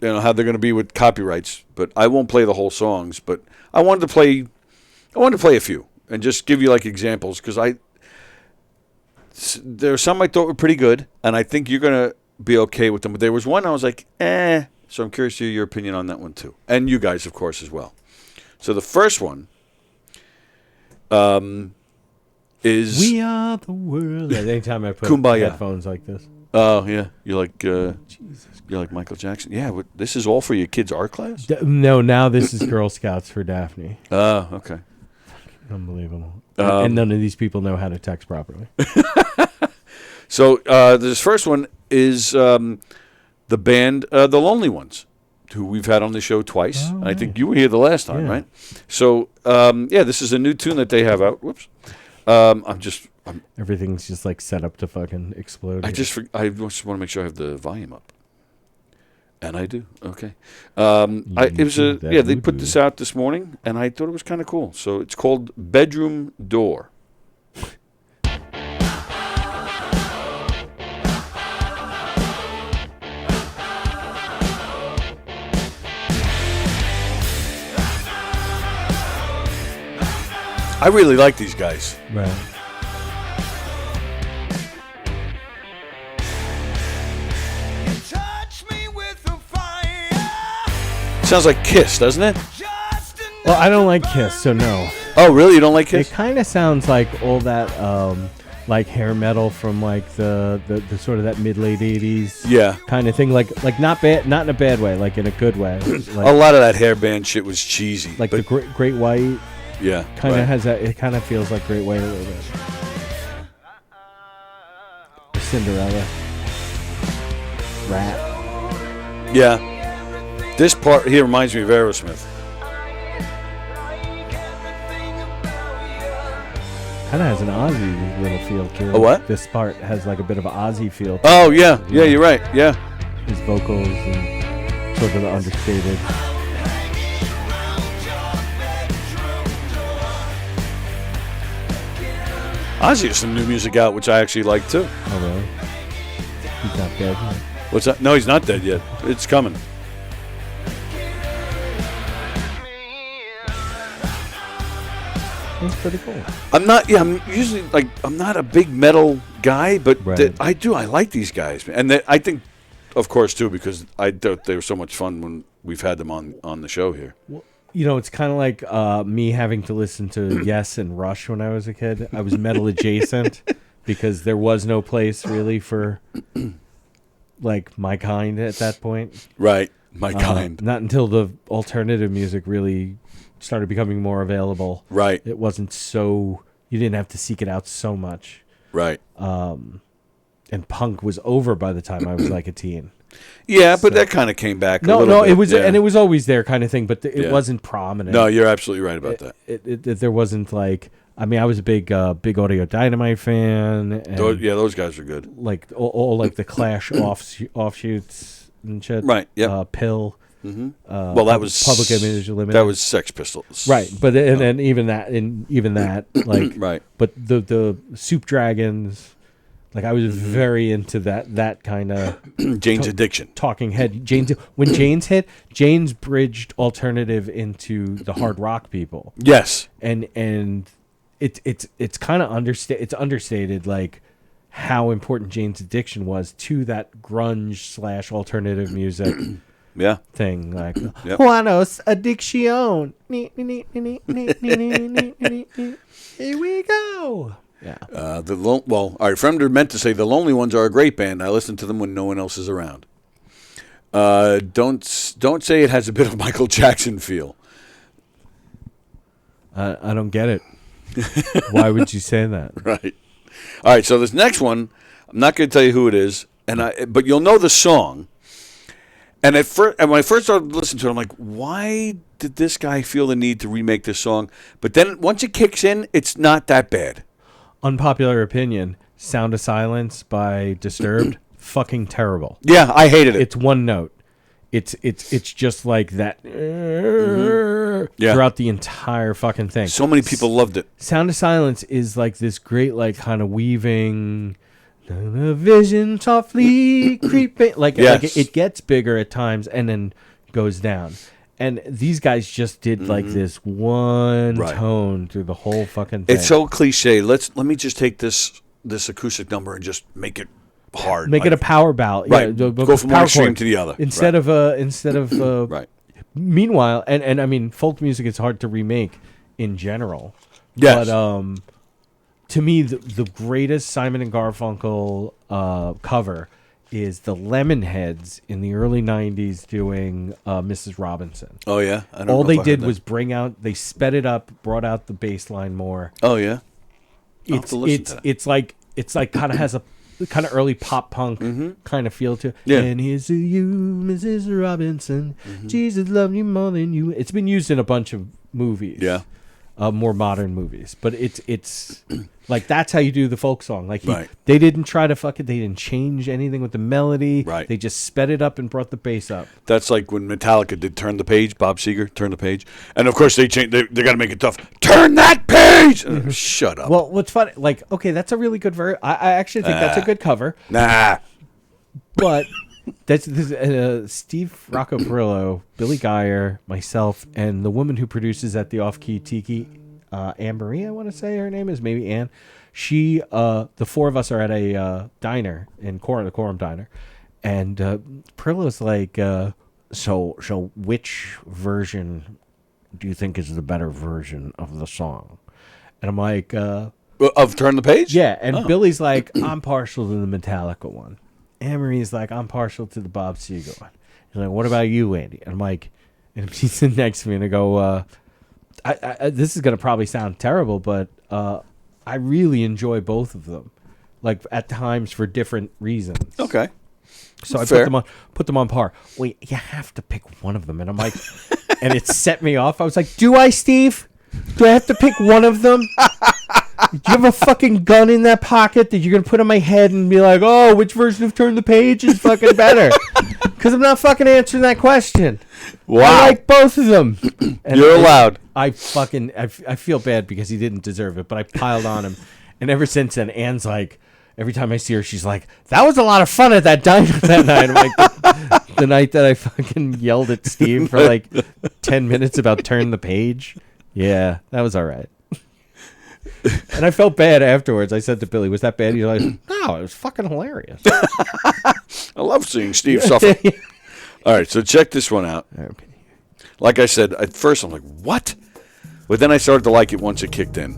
how they're going to be with copyrights, but I won't play the whole songs, but I wanted to play a few and just give you like examples because there are some I thought were pretty good and I think you're going to be okay with them, but there was one I was like, so I'm curious to hear your opinion on that one too. And you guys, of course, as well. So the first one is
We Are the World. Anytime I put
Kumbaya.
headphones like this.
Oh, yeah. You're like Michael Jackson. Yeah, this is all for your kids' art class?
No, now this is Girl Scouts for Daphne.
Oh, okay.
Unbelievable. And none of these people know how to text properly.
So this first one is the band The Lonely Ones, who we've had on the show twice.
Oh,
I think you were here the last time, right? So, this is a new tune that they have out. Whoops.
Everything's just like set up to fucking explode.
I just want to make sure I have the volume up. And I do. Okay. They put this out this morning, and I thought it was kind of cool. So it's called Bedroom Door. I really like these guys.
Right.
Sounds like Kiss, doesn't it?
Well, I don't like Kiss, so no.
Oh, really? You don't like Kiss?
It kind of sounds like all that, like hair metal from like the sort of that mid-late 80s kind of thing. Like not bad, not in a bad way, like in a good way. Like,
a lot of that hair band shit was cheesy.
Like the Great White.
Yeah.
Kind of has that. It kind of feels like Great White a little bit. Cinderella. rap.
Yeah. This part here reminds me of Aerosmith.
Kind of has an Ozzy little feel to it.
A what?
This part has like a bit of an Ozzy feel to
Oh, yeah. Yeah, you're right. Yeah.
his vocals and sort of the understated.
Ozzy has some new music out, which I actually like, too.
Oh, really? He's not dead yet.
What's that? No, he's not dead yet. It's coming.
It's pretty cool.
I'm usually, like, I'm not a big metal guy, but
Right.
I like these guys. And I think, of course, too, because I thought they were so much fun when we've had them on the show here.
You know, it's kind of like me having to listen to Yes and Rush when I was a kid. I was metal adjacent because there was no place really for like my kind at that point.
Right. My kind.
Not until the alternative music really started becoming more available.
Right.
It wasn't so, you didn't have to seek it out so much.
Right.
And punk was over by the time I was like a teen.
Yeah, but that kind of came back a little bit.
It was,
yeah.
and it was always there kind of thing, but it
Yeah.
wasn't prominent.
No, you're absolutely right about that.
There wasn't like, I mean, I was a big Audio Dynamite fan. And
Those guys are good.
like all like the Clash offshoots and shit.
Right, yep.
Pill.
Mm-hmm. Well, that was
Public Image Limited.
That was Sex Pistols.
Right, but and even that like
right.
But the Soup Dragons, like I was very into that kind of
Jane's Addiction.
Talking Head. When Jane's hit, Jane's bridged alternative into the hard rock people.
Yes,
and it's kind of it's understated like how important Jane's Addiction was to that grunge / alternative music.
Yeah.
Thing like
Yep.
Juanos Addiction. Here we go. Yeah.
All right. Fremder meant to say the Lonely Ones are a great band. I listen to them when no one else is around. Don't say it has a bit of Michael Jackson feel.
I don't get it. Why would you say that?
Right. All right. So this next one, I'm not going to tell you who it is, but you'll know the song. And when I first started listening to it, I'm like, why did this guy feel the need to remake this song? But then once it kicks in, it's not that bad.
Unpopular opinion: "Sound of Silence" by Disturbed, fucking terrible.
Yeah, I hated it.
It's one note. It's just like that throughout the entire fucking thing.
So many people loved it.
Sound of Silence is like this great, like kind of weaving. The vision softly creeping, like it gets bigger at times and then goes down. And these guys just did like this one tone through the whole fucking thing.
It's so cliche. Let me just take this acoustic number and just make it hard.
Make it a power ballad.
Right.
Yeah,
go from one extreme to the other.
Instead of
right.
Meanwhile, and I mean, folk music is hard to remake in general.
Yes.
But to me, the greatest Simon and Garfunkel cover is the Lemonheads in the early 90s doing Mrs. Robinson.
Oh, yeah? I don't
All
know
they
if I heard
did
that.
was they sped it up, brought out the bass line more.
Oh, yeah? I'll have to listen to that.
It's like kind of has a kind of early pop punk kind of feel to it.
Yeah.
And here's to you, Mrs. Robinson. Jesus loved you more than you. It's been used in a bunch of movies.
Yeah.
More modern movies, but it's like that's how you do the folk song. Like
Right.
they didn't try to fuck it. They didn't change anything with the melody.
Right.
They just sped it up and brought the bass up.
That's like when Metallica did Turn the Page, Bob Seger, Turn the Page. And, of course, they got to make it tough. Turn that page! Shut up.
Well, what's funny? Like, okay, that's a really good version. I actually think that's a good cover.
Nah.
But that's Steve Rocco Perillo, Billy Geyer, myself, and the woman who produces at the Off Key Tiki, Anne Marie, I want to say her name is, maybe Anne. She, the four of us are at a diner in the Quorum Diner, and Perillo's like, so which version do you think is the better version of the song? And I'm like,
Of Turn the Page?
yeah. And Billy's like, I'm partial to the Metallica one. Amory's like, I'm partial to the Bob Seger one. He's like, what about you, Andy? And I'm like, and he's sitting next to me, and I go, this is going to probably sound terrible, but I really enjoy both of them, like at times for different reasons.
Okay.
So I
Fair.
put them on par. Wait, you have to pick one of them. And I'm like, and it set me off. I was like, do I, Steve? Do I have to pick one of them? Do you have a fucking gun in that pocket that you're going to put on my head and be like, oh, which version of Turn the Page is fucking better? Because I'm not fucking answering that question.
Wow.
I like both of them. And
You're allowed.
I feel bad because he didn't deserve it, but I piled on him. And ever since then, Anne's like, every time I see her, she's like, that was a lot of fun at that diner that night. I'm like, the night that I fucking yelled at Steve for like 10 minutes about Turn the Page. Yeah, that was all right. And I felt bad afterwards. I said to Billy, was that bad? He's like, no, it was fucking hilarious.
I love seeing Steve suffer. All right, so check this one out.
Okay.
Like I said, at first I'm like, what? But then I started to like it once it kicked in.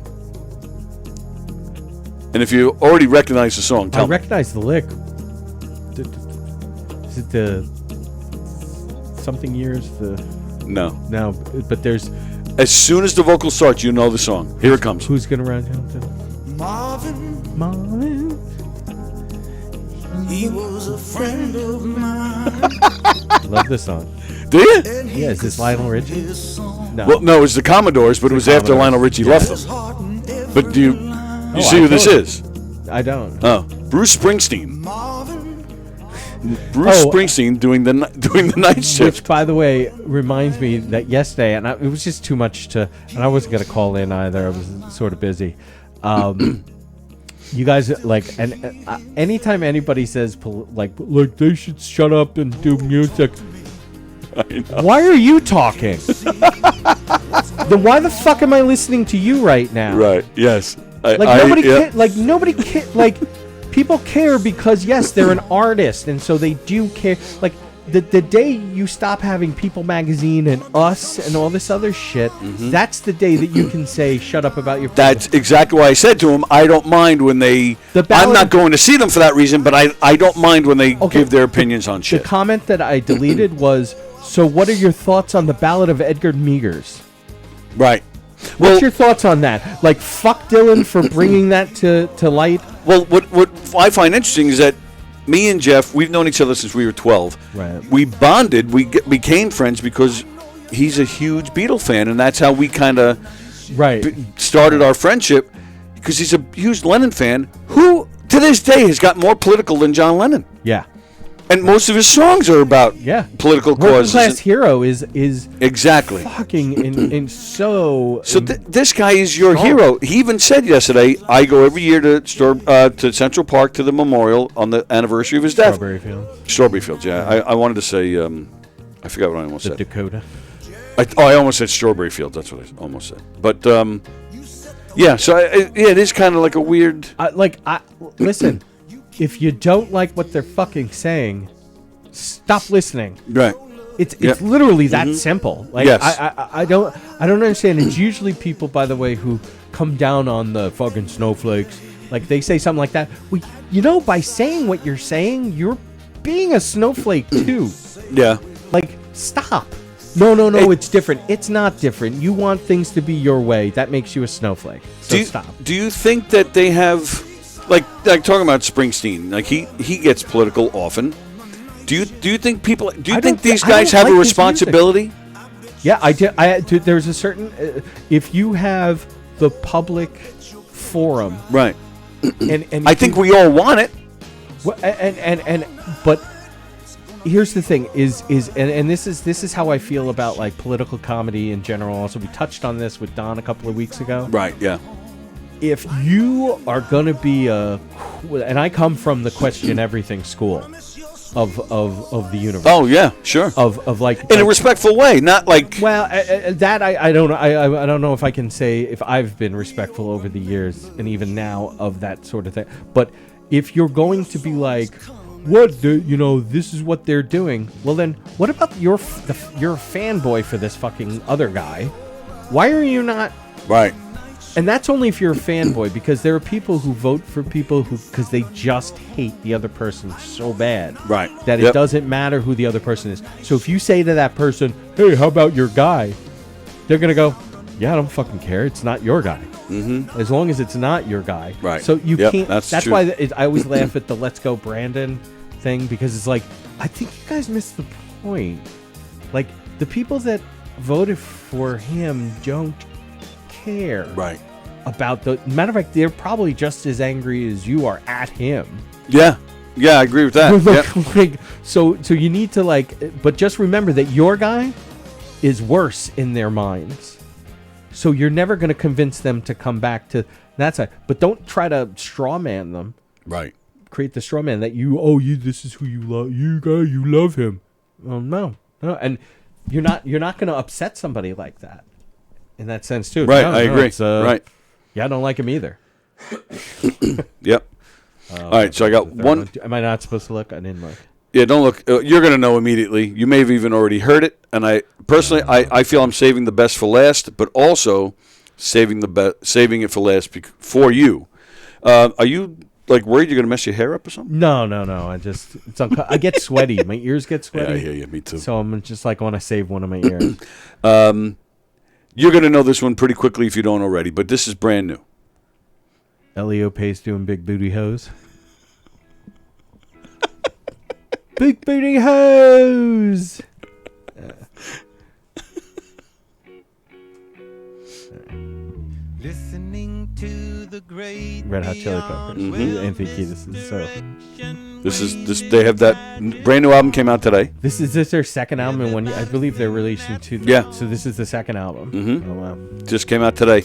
And if you already recognize the song,
I
tell me.
recognize the lick. Is it the something years?
No.
No, but there's...
As soon as the vocal starts, you know the song. Here it comes.
Who's gonna run down? Marvin.
He was a friend of mine.
Love this song.
Do you?
Yeah, is this Lionel Richie? No.
Well, no, it was the Commodores, but it was after Lionel Richie left them. But do you see who this is?
I don't.
Oh, Bruce Springsteen. Bruce Springsteen doing the night shift.
Which, by the way, reminds me that yesterday, and it was just too much to, and I wasn't gonna call in either. I was sort of busy. You guys like, and anytime anybody says like they should shut up and do music. Why are you talking? Then why the fuck am I listening to you right now?
Right. Yes.
Like people care because yes, they're an artist, and so they do care. Like the day you stop having People Magazine and Us and all this other shit, that's the day that you can say shut up about your.
That's exactly why I said to him, I don't mind when they. I'm not going to see them for that reason, but I don't mind when they give their opinions on shit.
The comment that I deleted was, so what are your thoughts on the Ballad of Edgar Meagers?
Right.
What's your thoughts on that? Like, fuck Dylan for bringing that to light?
Well, what I find interesting is that me and Jeff, we've known each other since we were 12.
Right.
We bonded. We became friends because he's a huge Beatle fan, and that's how we kind of started our friendship, because he's a huge Lennon fan who, to this day, has got more political than John Lennon.
Yeah.
And most of his songs are about political causes.
Working Class Hero is
exactly
fucking in so.
So this guy is your hero. He even said yesterday, I go every year to Central Park to the memorial on the anniversary of his death. Strawberry Fields, yeah. I wanted to say, I forgot what I almost said.
Dakota.
I almost said Strawberry Fields. That's what I almost said. But yeah, so it is kind of like a weird.
Listen. If you don't like what they're fucking saying, stop listening.
Right.
It's literally that simple. Like
yes.
I don't understand. It's usually people, by the way, who come down on the fucking snowflakes. Like they say something like that. Well, by saying what you're saying, you're being a snowflake too.
Yeah.
Like, stop. No, it's different. It's not different. You want things to be your way. That makes you a snowflake. So stop.
Do you think that they have... Like talking about Springsteen, like he gets political often. Do you think people? Do you think these guys have a responsibility?
Yeah, I do. There's a certain if you have the public forum,
right?
And
I think we all want it.
But here's the thing: is this is how I feel about like political comedy in general. Also, we touched on this with Don a couple of weeks ago.
Right. Yeah.
If you are going to be and I come from the question everything school of the universe.
Oh yeah, sure.
Of like
in a respectful way, not like.
Well, that I don't know. I don't know if I can say if I've been respectful over the years and even now of that sort of thing. But if you're going to be like, this is what they're doing. Well, then what about you're a fanboy for this fucking other guy? Why are you not
right?
And that's only if you're a fanboy, because there are people who vote for people because they just hate the other person so bad,
right?
That it doesn't matter who the other person is. So if you say to that person, "Hey, how about your guy?" They're gonna go, "Yeah, I don't fucking care. It's not your guy." Mm-hmm. As long as it's not your guy,
right?
So you can't.
That's
true. Why I always laugh at the "Let's Go Brandon" thing because it's like, I think you guys missed the point. Like, the people that voted for him don't care
Right.
about the... Matter of fact, they're probably just as angry as you are at him.
Yeah. Yeah, I agree with that. Yep.
So you need to, like... But just remember that your guy is worse in their minds. So you're never going to convince them to come back to that side. But don't try to straw man them.
Right.
Create the straw man that this is who you love. You love him. Oh, no. And you're not going to upset somebody like that. In that sense, too.
Right, I agree. Right.
Yeah, I don't like him either.
Yep. All right, so I got one.
Am I not supposed to look? I didn't look.
Yeah, don't look. You're going to know immediately. You may have even already heard it. And I personally, I feel I'm saving the best for last, but also saving it for last for you. Are you like worried you're going to mess your hair up or something?
No. I get sweaty. My ears get sweaty.
Yeah, I hear you. Me too.
So I'm just like, I want to save one of my ears.
You're going to know this one pretty quickly if you don't already, but this is brand new.
Leo Pace doing Big Booty Hose. Big Booty Hose!
Listening to the great
Red Hot Chili Peppers. Anthony Kiedis.
This is they have that brand new album came out today.
This is their second album in 1 year. I believe they're releasing two.
Yeah.
So this is the second album.
Mm-hmm.
Oh, wow.
Just came out today.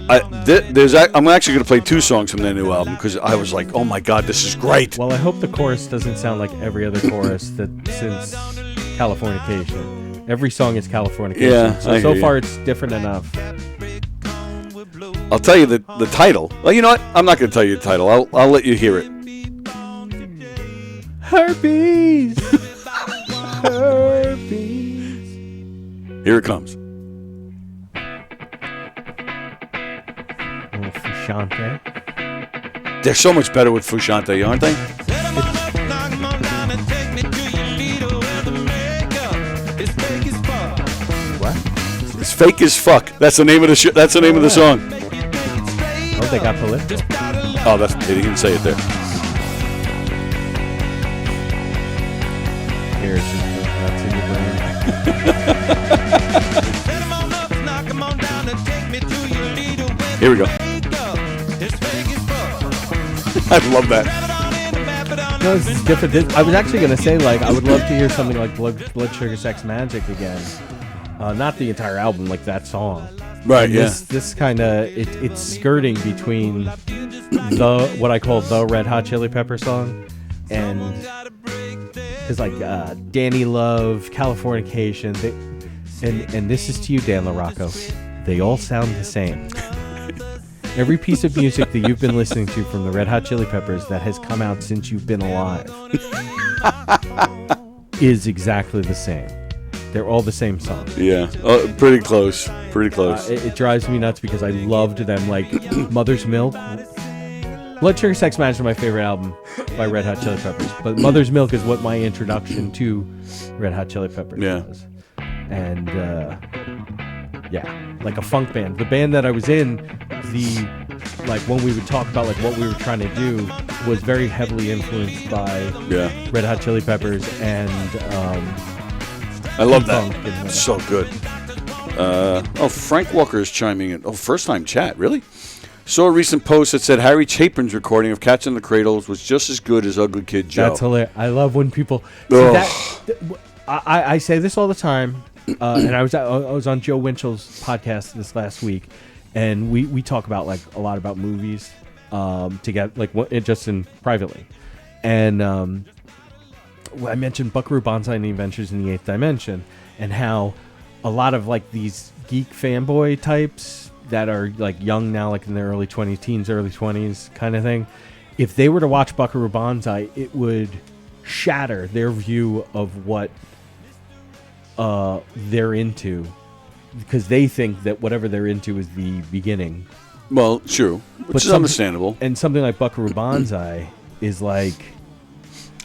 I'm actually going to play two songs from their new album because I was like, oh my God, this is great.
Well, I hope the chorus doesn't sound like every other chorus that since Californication. Every song is Californication.
Yeah,
so far it's different enough.
I'll tell you the title. Well, you know what? I'm not going to tell you the title. I'll let you hear it.
Herpes. Herpes.
Here it comes.
Fushante.
They're so much better with Fushante, aren't they?
What?
It's fake as fuck. That's the name of the That's the name of the song.
Oh, they got political.
Oh, they didn't say it there.
Here, it's just nuts in your brain.
Here we go. I love that.
No, this is different. I was actually going to say, like, I would love to hear something like Blood Sugar Sex Magic again. Not the entire album, like that song.
Right,
and
yeah.
This kind of, it's skirting between what I call the Red Hot Chili Pepper song and it's like Danny Love, Californication, and this is to you, Dan LaRocco. They all sound the same. Every piece of music that you've been listening to from the Red Hot Chili Peppers that has come out since you've been alive is exactly the same. They're all the same song.
Yeah, pretty close. Pretty close.
It drives me nuts because I loved them, like Mother's Milk. Blood Sugar Sex Magic is my favorite album by Red Hot Chili Peppers, but Mother's Milk is what my introduction to Red Hot Chili Peppers was. And yeah, like a funk band. The band that I was in, when we would talk about like what we were trying to do, was very heavily influenced by Red Hot Chili Peppers and
I love that. It's so good. Frank Walker is chiming in. Oh, first time chat, really? Saw a recent post that said Harry Chapin's recording of Cats in the Cradles was just as good as Ugly Kid Joe.
That's hilarious. I love when people I say this all the time. And I was on Joe Winchell's podcast this last week, and we talk about like a lot about movies together, like just in privately, and I mentioned Buckaroo Banzai and the Adventures in the Eighth Dimension, and how a lot of like these geek fanboy types that are like young now, like in their early 20s kind of thing, if they were to watch Buckaroo Banzai, it would shatter their view of what they're into, because they think that whatever they're into is the beginning.
Well, true, which is understandable.
And something like Buckaroo Banzai is like,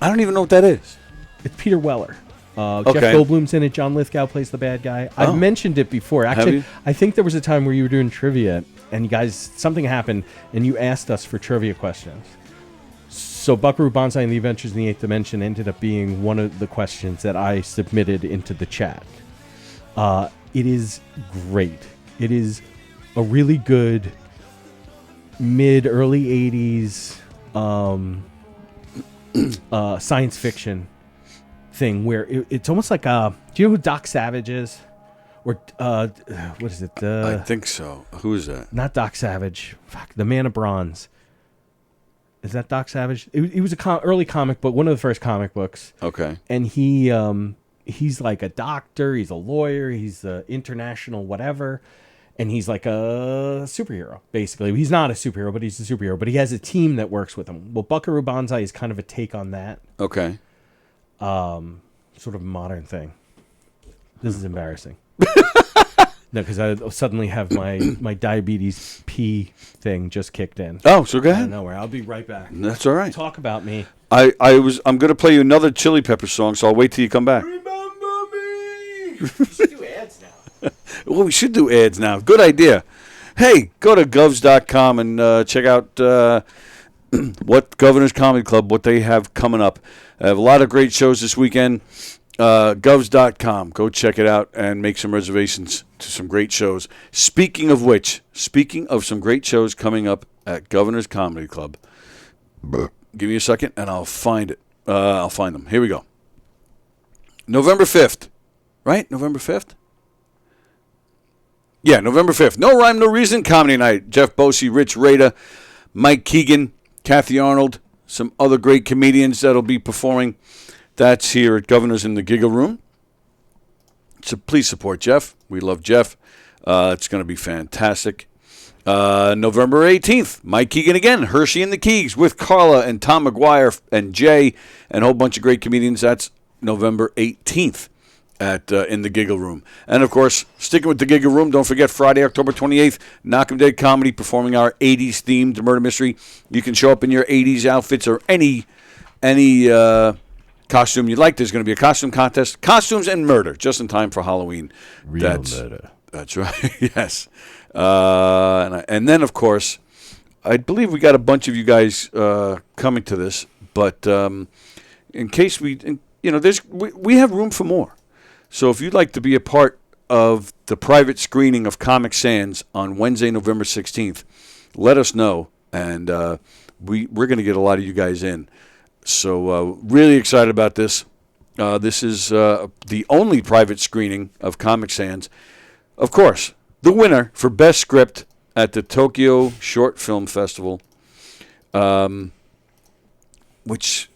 I don't even know what that is.
It's Peter Weller. Jeff Goldblum's in it. John Lithgow plays the bad guy. I've mentioned it before. Actually, I think there was a time where you were doing trivia, and you guys, something happened, and you asked us for trivia questions. So Buckaroo Banzai and the Adventures in the Eighth Dimension ended up being one of the questions that I submitted into the chat. It is great. It is a really good mid-early 80s science fiction thing where it's almost like do you know who Doc Savage is? Or what is it?
I think so. Who is that?
Not Doc Savage. Fuck, the Man of Bronze. Is that Doc Savage? He was a early comic book, one of the first comic books.
Okay.
And he's like a doctor. He's a lawyer. He's an international whatever. And he's like a superhero, basically. He's not a superhero, but he's a superhero. But he has a team that works with him. Well, Buckaroo Banzai is kind of a take on that.
Okay.
Sort of a modern thing. This is embarrassing. No, because I suddenly have my diabetes P thing just kicked in.
Oh, so go ahead.
Nowhere. I'll be right back.
That's all right.
Talk about me.
I'm going to play you another Chili Pepper song, so I'll wait till you come back.
Remember me. We should do ads now.
Well, we should do ads now. Good idea. Hey, go to govs.com and check out what Governor's Comedy Club, what they have coming up. I have a lot of great shows this weekend. Govs.com. Go check it out and make some reservations to some great shows. Speaking of which, speaking of some great shows coming up at Governor's Comedy Club, give me a second and I'll find it. I'll find them. Here we go. November 5th. Right? November 5th? Yeah, November 5th. No Rhyme, No Reason Comedy Night. Jeff Bosey, Rich Rada, Mike Keegan, Kathy Arnold, some other great comedians that'll be performing. That's here at Governor's in the Giggle Room. So please support Jeff. We love Jeff. It's going to be fantastic. November 18th, Mike Keegan again, Hershey and the Keegs with Carla and Tom McGuire and Jay and a whole bunch of great comedians. That's November 18th at in the Giggle Room. And, of course, sticking with the Giggle Room, don't forget Friday, October 28th, Knockem Dead Comedy performing our 80s-themed murder mystery. You can show up in your 80s outfits or any costume you'd like. There's going to be a costume contest. Costumes and murder, just in time for Halloween.
Murder.
That's right, yes. And then, of course, I believe we got a bunch of you guys coming to this, but in case we have room for more. So if you'd like to be a part of the private screening of Comic Sans on Wednesday, November 16th, let us know, and we're going to get a lot of you guys in. So really excited about this. This is the only private screening of Comic Sans. Of course, the winner for Best Script at the Tokyo Short Film Festival, which...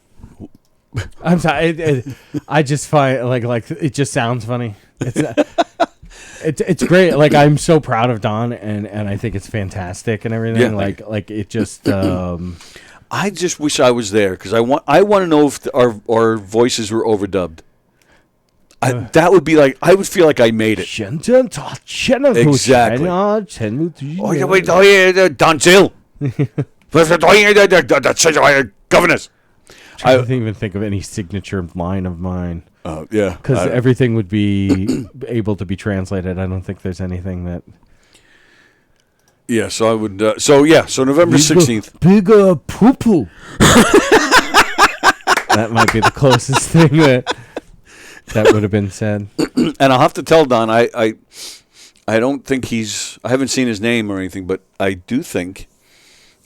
I'm sorry. I just find like it just sounds funny. It's great. Like I'm so proud of Don, and I think it's fantastic and everything.
Yeah.
Like it just...
I just wish I was there because I want to know if our voices were overdubbed. That would be like I would feel like I made it. Exactly. Governors.
I don't even think of any signature line of mine.
Yeah,
because everything would be able to be translated. I don't think there's anything that.
Yeah, so I would. So November 16th.
Bigger poo poo. That might be the closest thing that would have been said.
And I'll have to tell Don. I don't think I haven't seen his name or anything, but I do think.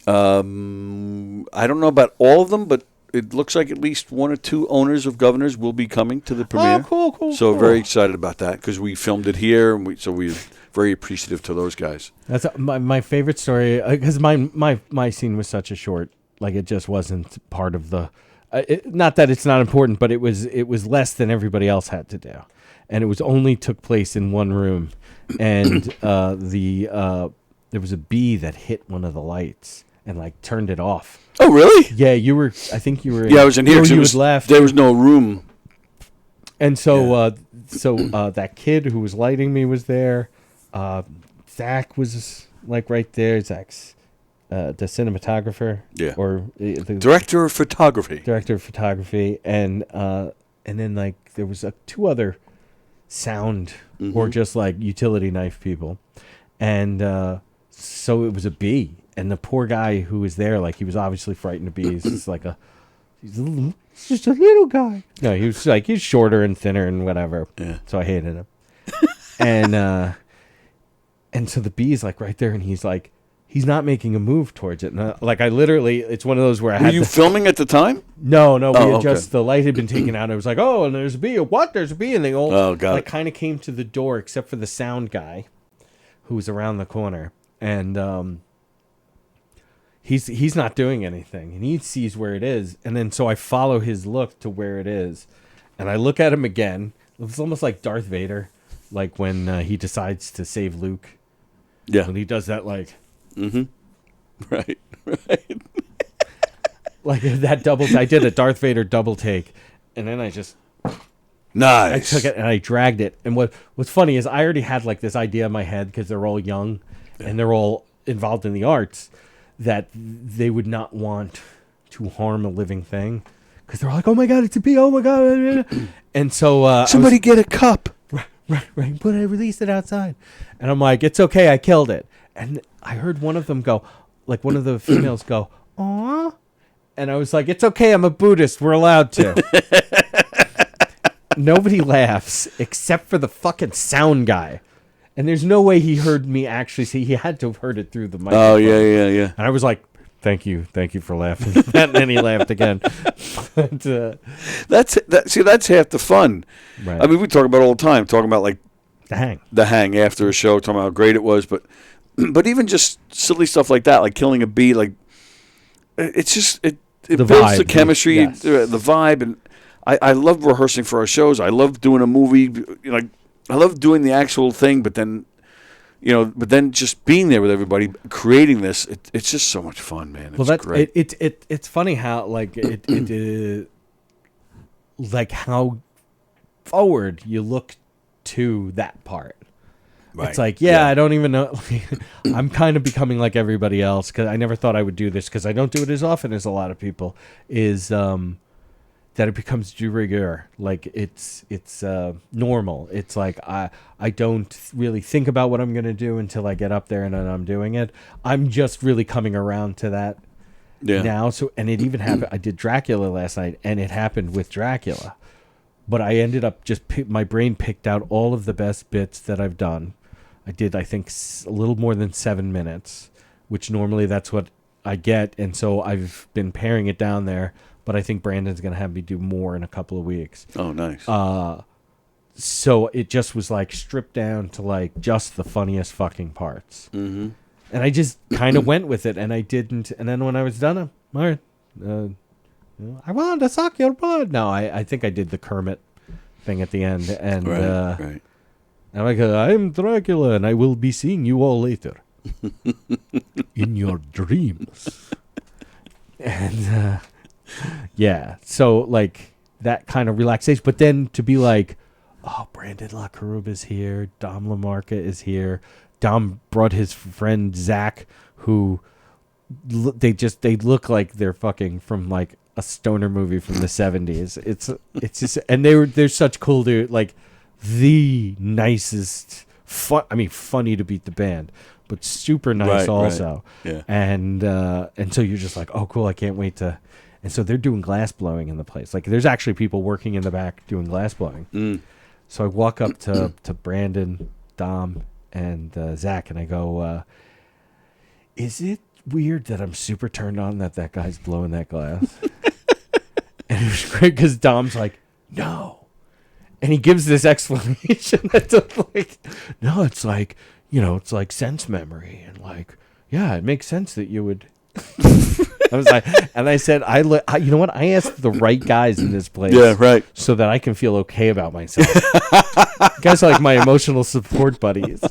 I don't know about all of them, but it looks like at least one or two owners of Governors will be coming to the premiere.
Oh, cool.
So very excited about that because we filmed it here, and we're very appreciative to those guys.
That's my favorite story because my scene was such a short, like it just wasn't part of the. Not that it's not important, but it was less than everybody else had to do, and it was only took place in one room, and there was a bee that hit one of the lights and like turned it off.
Oh, really?
Yeah, you were. I think you were.
Yeah, I was in here.
You had left.
There was no room.
And so, that kid who was lighting me was there. Zach was like right there. Zach's the cinematographer.
Yeah.
Or the
Director of photography.
Director of photography, and then like there was two other sound or just like utility knife people, and so it was a bee. And the poor guy who was there, like, he was obviously frightened of bees. He's just a little guy. No, he was like, he's shorter and thinner and whatever.
Yeah.
So I hated him. And so the bee's like right there, and he's like, he's not making a move towards it. And like, I literally, it's one of those where I had
Were you filming at the time?
No, we had
okay.
just, the light had been taken out. I was like, oh, and there's a bee. What? There's a bee. And they all
got it.
kind of came to the door, except for the sound guy who was around the corner. And he's not doing anything. And he sees where it is. And then so I follow his look to where it is. And I look at him again. It's almost like Darth Vader, like when he decides to save Luke.
Yeah.
When he does that, like...
Mm-hmm. Right.
Like that I did a Darth Vader double take, and then I just
Nice.
I took it and I dragged it. And what's funny is I already had like this idea in my head, because they're all young and they're all involved in the arts, that they would not want to harm a living thing, because they're like, oh my god, it's a bee, oh my god. And so
somebody get a cup.
Right, but I released it outside. And I'm like, it's okay, I killed it. And I heard one of them go, like one of the females go, aw. And I was like, it's okay, I'm a Buddhist, we're allowed to. Nobody laughs except for the fucking sound guy. And there's no way he heard me actually see. He had to have heard it through the microphone.
Oh, yeah.
And I was like, thank you for laughing. And then he laughed again. But,
That's half the fun.
right.
I mean, we talk about it all the time, talking about like
The hang.
after a show, talking about how great it was, but even just silly stuff like that, like killing a bee, like it's just it
The
builds
vibe.
the chemistry,
Yes.
the vibe, and I love rehearsing for our shows. I love doing a movie, I love doing the actual thing, but then just being there with everybody, creating this, it's just so much fun, man. It's great.
It's funny how like like how forward you look to that part.
Right.
It's like, I don't even know. I'm kind of becoming like everybody else, because I never thought I would do this, because I don't do it as often as a lot of people, is that it becomes du rigueur. Like it's normal. It's like I don't really think about what I'm going to do until I get up there and then I'm doing it. I'm just really coming around to that now. So, and it even happened. I did Dracula last night, and it happened with Dracula. But I ended up my brain picked out all of the best bits that I've done. I did, I think, a little more than 7 minutes, which normally that's what I get. And so I've been paring it down there. But I think Brandon's going to have me do more in a couple of weeks.
Oh, nice.
So it just was like stripped down to like just the funniest fucking parts.
Mm-hmm.
And I just kind of went with it, and I didn't. And then when I was done, I'm all right. I want to suck your blood. No, I think I did the Kermit thing at the end. And
right.
I'm like, I'm Dracula, and I will be seeing you all later. In your dreams. And so like that kind of relaxation. But then to be like, oh, Brandon LaCarouba is here. Dom LaMarca is here. Dom brought his friend Zach, who they look like they're fucking from like a stoner movie from the 70s. It's just, and they're such cool dude, like the nicest funny to beat the band, but super nice also.
Right. Yeah.
And so you're just like, oh cool, I can't wait to. And so they're doing glass blowing in the place. Like there's actually people working in the back doing glass blowing.
Mm.
So I walk up to Brandon, Dom, and Zach, and I go, is it weird that I'm super turned on that guy's blowing that glass? And it was great because Dom's like, no. And he gives this explanation that's like, no, it's like, it's like sense memory. And like, yeah, it makes sense that you would. I was like, and I said, you know what? I asked the right guys in this place.
Yeah, right.
So that I can feel okay about myself. Guys are like my emotional support buddies.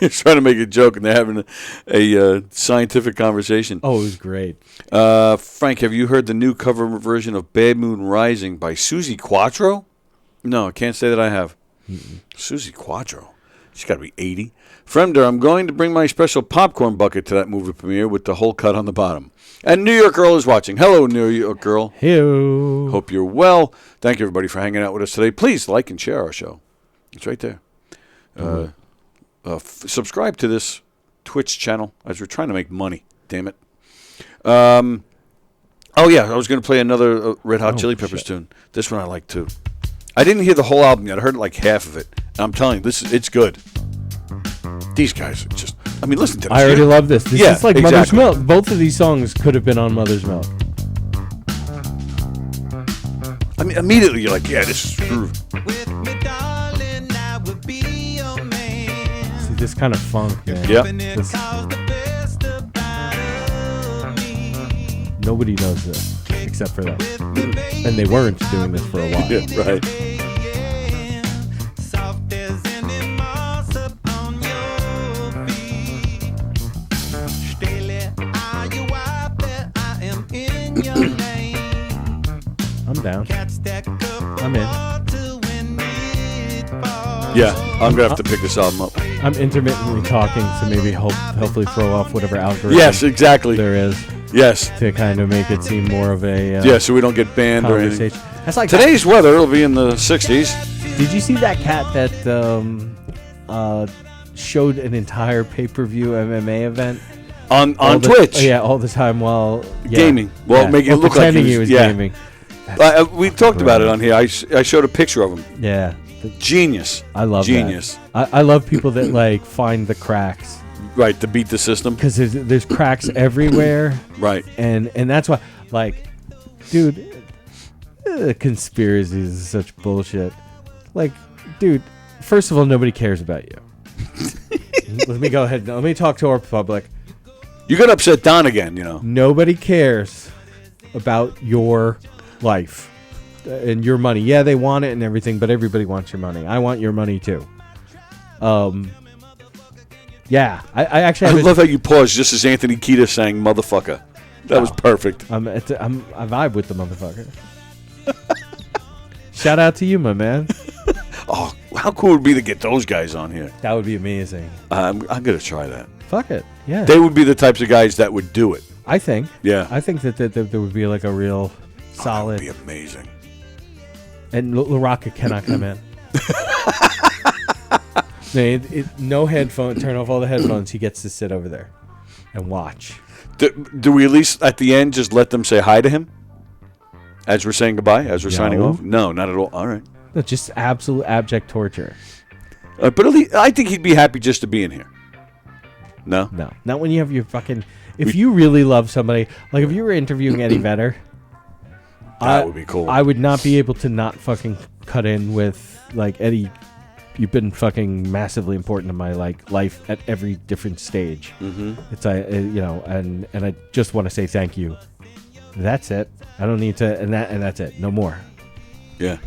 You're trying to make a joke, and they're having a scientific conversation.
Oh, it was great.
Frank, have you heard the new cover version of Bad Moon Rising by Susie Quattro? No, I can't say that I have. Susie Quattro. She's got to be 80. Fremder, I'm going to bring my special popcorn bucket to that movie premiere with the hole cut on the bottom. And New York Girl is watching. Hello, New York Girl.
Hello.
Hope you're well. Thank you, everybody, for hanging out with us today. Please like and share our show. It's right there. Subscribe to this Twitch channel as we're trying to make money. Damn it. Oh, yeah, I was going to play another Red Hot Chili Peppers tune. This one I like, too. I didn't hear the whole album yet. I heard like half of it. And I'm telling you, it's good. These guys are just... I mean, listen to this.
I already love this. This is like
exactly.
Mother's Milk. Both of these songs could have been on Mother's Milk.
I mean, immediately you're like, yeah, this is groove.
With me, darling, I would be your man.
See, this kind of funk, man.
Yeah.
This-
Cause the best about me.
nobody knows this except for them. And they weren't doing this for a while.
Yeah, right.
Soft as any moss upon your feet. Daily, are you out there? I am in your lane.
I'm down.
I'm
in.
Yeah, I'm going to have to pick this album up.
I'm intermittently talking to maybe hopefully throw off whatever algorithm
Yes, exactly.
there is
Yes.
to kind of make it seem more of a
Yeah, so we don't get banned or anything.
conversation. That's like
Today's weather, it'll be in the 60s.
Did you see that cat that showed an entire pay-per-view MMA event
On
all the-
Twitch.
Yeah, all the time while
Gaming. Well, making it
Or
look like
pretending
he was- yeah.
gaming.
We talked about it on here. I showed a picture of him.
Yeah,
Genius.
I love
Genius.
that. I love people that like find the cracks
Right, to beat the system.
because there's cracks everywhere,
Right.
and that's why, like, dude, conspiracies is such bullshit. Like, dude, first of all, nobody cares about you. Let me go ahead. Let me talk to our public.
You got upset Don again, you know.
Nobody cares about your life and your money. Yeah, they want it and everything, but everybody wants your money. I want your money too. Yeah, I actually
I
have
love how you paused just as Anthony Kiedis sang "Motherfucker." That was perfect.
I vibe with the motherfucker. Shout out to you, my man.
Oh, how cool would it be to get those guys on here?
That would be amazing.
I'm gonna try that.
Fuck it. Yeah.
They would be the types of guys that would do it.
I think.
Yeah.
I think that there would be like a real solid.
That would be amazing.
And LaRocca cannot come in. No headphone. Turn off all the headphones. He gets to sit over there and watch.
Do we at least at the end just let them say hi to him as we're saying goodbye, as we're signing off? No, not at all. All right.
No, just absolute abject torture.
But at least, I think he'd be happy just to be in here. No?
No, not when you have your fucking. If you really love somebody, like if you were interviewing Eddie Vedder,
That would be cool.
I would not be able to not fucking cut in with like Eddie. You've been fucking massively important in my like life at every different stage. Mm-hmm. It's and I just want to say thank you. That's it. I don't need to, and that's it. No more.
Yeah.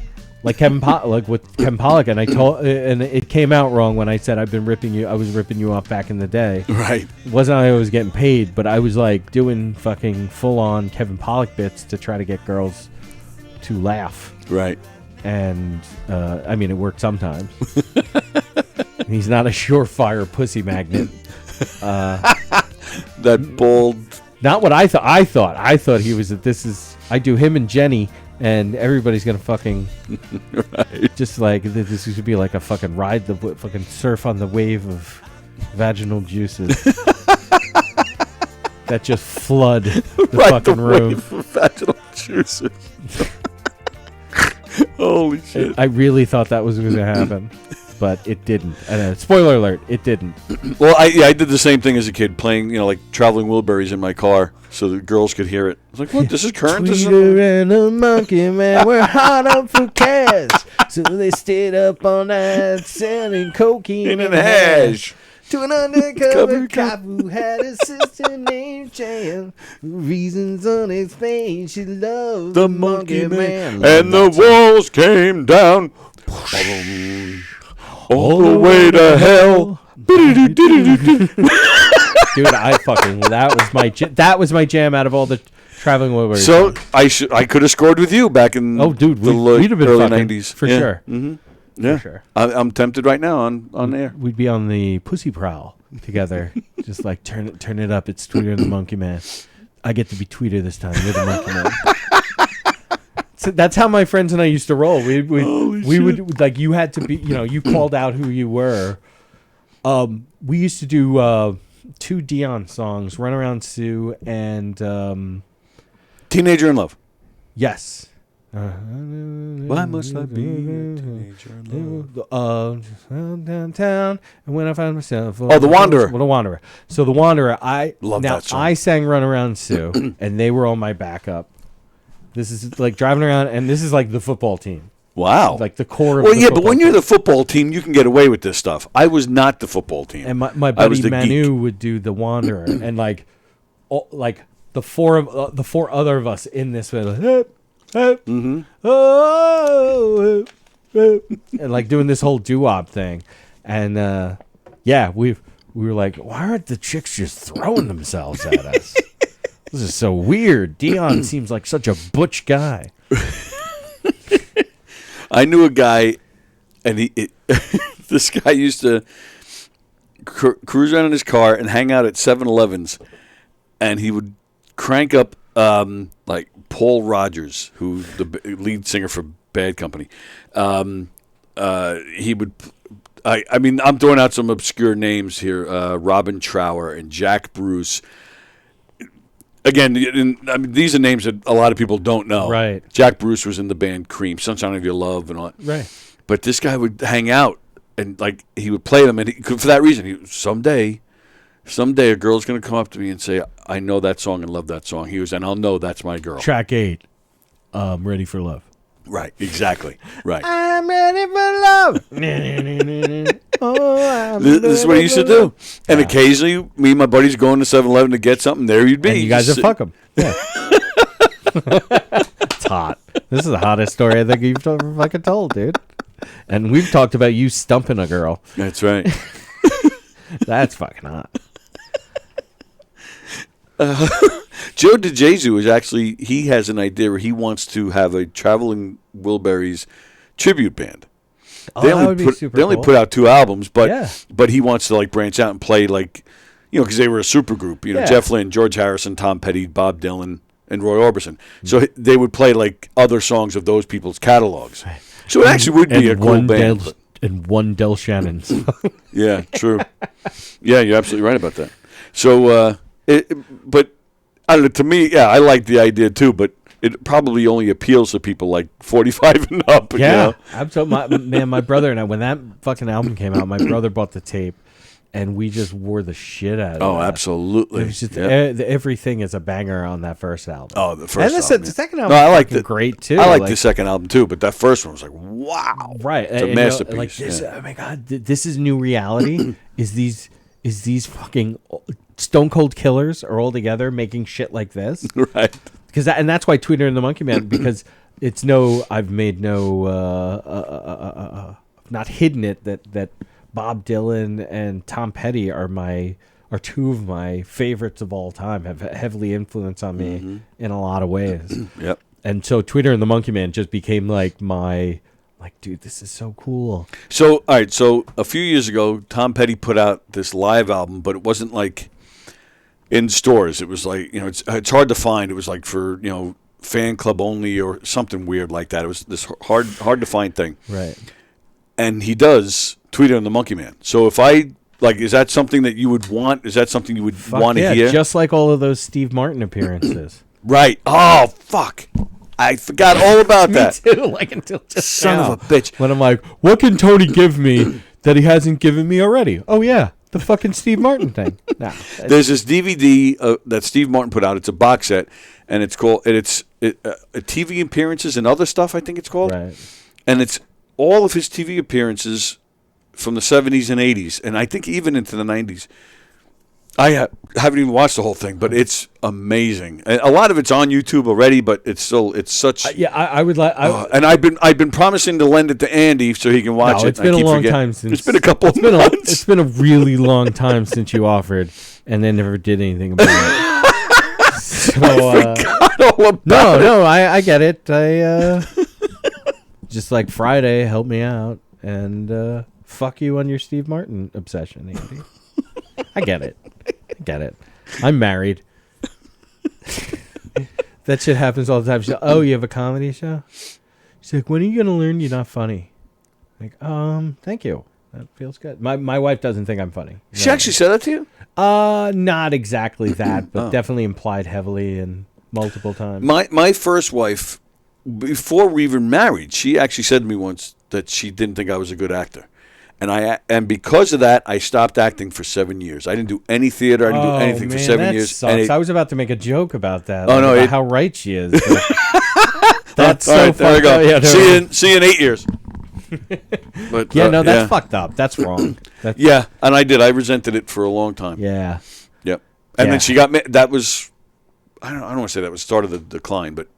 Like like with Kevin Pollak, and and it came out wrong when I said I was ripping you off back in the day.
Right.
It wasn't I was getting paid, but I was like doing fucking full on Kevin Pollak bits to try to get girls to laugh.
Right.
And I mean, it worked sometimes. He's not a surefire pussy magnet.
That bald.
Not what I thought. I thought he was that. This is I do him and Jenny. And everybody's gonna fucking
Right.
just like this should be like a fucking ride the fucking surf on the wave of vaginal juices that just flood the fucking room.
Vaginal juices. Holy shit!
I really thought that was going to happen, but it didn't. And spoiler alert, it didn't.
Well, I did the same thing as a kid, playing like Traveling Wilburys in my car, so the girls could hear it. I was like, "What? This is current." This is
Tweeter and a monkey man were hot up for cash, so they stayed up all night selling cocaine
in hash.
to an undercover cop who had a sister named Jan. For reasons unexplained, she loved
The monkey man, and the walls came down all the way to hell.
Dude, that was my jam out of all the Traveling Wilburys.
So I could have scored with you back in
we'd have been
early
fucking
90s
for sure.
Mm-hmm. Yeah,
For sure.
I'm tempted right now on air.
We'd be on the pussy prowl together, just like turn it up. It's Tweeter and the Monkey Man. I get to be Tweeter this time. You're the Monkey Man. So that's how my friends and I used to roll. We would like you had to be. You called out who you were. We used to do two Dion songs, "Run Around Sue" and
Teenager in Love.
yes.
Why must I be a teenager in
Downtown, and when I find myself,
The Wanderer.
The Wanderer. So The Wanderer, I
Love
now
that song.
I sang "Run Around Sue," and they were on my backup. This is like driving around, and this is like the football team,
Wow.
like the core of.
Well,
the
yeah, but
football
when
team.
you're the football team, you can get away with this stuff. I was not the football team.
And my
I was
buddy
the
Manu
geek.
would do The Wanderer, and like the four other of us in this were like, and like doing this whole doo-wop thing, and we were like, why aren't the chicks just throwing themselves at us? This is so weird. Dion seems like such a butch guy.
I knew a guy, and this guy used to cruise around in his car and hang out at 7-Elevens, and he would crank up like Paul Rogers, who's the lead singer for Bad Company. He would. I mean, I'm throwing out some obscure names here: Robin Trower and Jack Bruce. Again, I mean, these are names that a lot of people don't know.
Right.
Jack Bruce was in the band Cream, Sunshine of Your Love, and all that.
Right.
But this guy would hang out, and like he would play them, and for that reason, someday a girl's going to come up to me and say, "I know that song and love that song." He was, and I'll know that's my girl.
Track 8, Ready for Love.
Right. Exactly. Right.
I'm ready for love. Oh,
This is what he used to do. And occasionally, me and my buddies going to 7-Eleven to get something. There you'd be.
And you guys would fuck him. Yeah. It's hot. This is the hottest story I think you've ever fucking told, dude. And we've talked about you stumping a girl.
That's right.
That's fucking hot.
Joe DeJesus is actually, he has an idea where he wants to have a Traveling Wilburys tribute band.
Oh, that would be super
They only
cool.
put out 2 albums, but
Yeah.
but he wants to like branch out and play like, because they were a super group.
Yeah.
Jeff Lynne, George Harrison, Tom Petty, Bob Dylan, and Roy Orbison. So they would play like other songs of those people's catalogs. So it actually would be a cool band.
And one Del Shannon song.
Yeah, true. Yeah, you're absolutely right about that. So, but I don't know. To me, yeah, I like the idea too. But it probably only appeals to people like 45 and up.
Yeah, absolutely. My brother and I, when that fucking album came out, my brother bought the tape, and we just wore the shit out of it.
Oh, absolutely.
It was just
Yep.
everything is a banger on that first album.
Oh, the first
and
album.
the
Yeah.
second album
No, I
was
like
fucking great too.
I like the second album too, but that first one was like, wow,
right.
It's a
And,
masterpiece.
like this,
yeah.
oh my god, this is new reality. is these fucking Stone Cold Killers are all together making shit like this?
Right.
Because that's why Tweeter and the Monkey Man, because it's I've made not hidden it that Bob Dylan and Tom Petty are 2 of my favorites of all time, have heavily influenced on me in a lot of ways.
Yep.
And so Tweeter and the Monkey Man just became like dude, this is so cool.
So, all right. So a few years ago, Tom Petty put out this live album, but it wasn't like in stores. It was like, it's hard to find. It was like for, fan club only or something weird like that. It was this hard to find thing.
Right.
And he does Tweeter and the Monkey Man. So if I is that something that you would want? Is that something you would want to hear?
Just like all of those Steve Martin appearances.
Right. Oh, fuck. I forgot all about
Me
that.
too, like until just
Son
now.
of a bitch.
When I'm like, what can Tony give me that he hasn't given me already? Oh yeah, the fucking Steve Martin thing. Nah,
There's this DVD that Steve Martin put out. It's a box set, and it's called TV appearances and other stuff. I think it's called.
right.
And it's all of his TV appearances from the 70s and 80s, and I think even into the 90s. I haven't even watched the whole thing, but it's amazing. And a lot of it's on YouTube already, but it's such.
I would like.
And I've been promising to lend it to Andy so he can watch
No,
it.
it's been
I
a
keep
long
forgetting.
time since.
It's been a couple of months.
It's been a really long time since you offered, and then never did anything about it. So
All about
no, I get it. I just like Friday, help me out, and fuck you on your Steve Martin obsession, Andy. I get it. I'm married. That shit happens all the time. She's like, oh, you have a comedy show? She's like, when are you going to learn you're not funny? Like, thank you. That feels good. My wife doesn't think I'm funny.
She actually said that to you?
Not exactly that, but definitely implied heavily and multiple times.
My first wife, before we even married, she actually said to me once that she didn't think I was a good actor. And because of that, I stopped acting for 7 years. I didn't do any theater. I didn't do anything for 7 years.
Sucks. I was about to make a joke about that.
Oh, no.
About how right she is. That's so
right, there we go.
Yeah,
see you in 8 years. But,
that's fucked up. That's wrong.
Yeah, and I did. I resented it for a long time.
Yeah.
Yep. And then she got that was, I don't want to say that was the start of the decline, but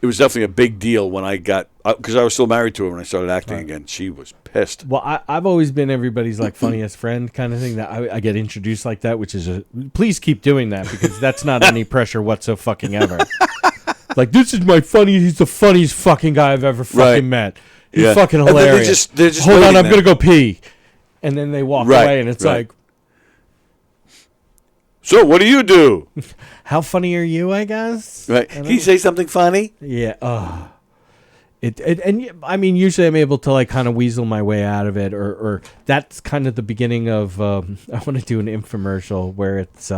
it was definitely a big deal when I got, because I was still married to her when I started acting again. She was pissed.
Well, I've always been everybody's like funniest friend kind of thing. That I get introduced like that, which is please keep doing that, because that's not any pressure whatsoever. Like, this is my funny. He's the funniest fucking guy I've ever fucking met. He's fucking hilarious.
They're just
hold on, I'm
there.
gonna go pee, and then they walk away, and it's like,
so what do you do?
how funny are you? I guess.
Right. Can you say something funny?
Yeah. And I mean, usually I'm able to like kind of weasel my way out of it, or that's kind of the beginning of. I want to do an infomercial where it's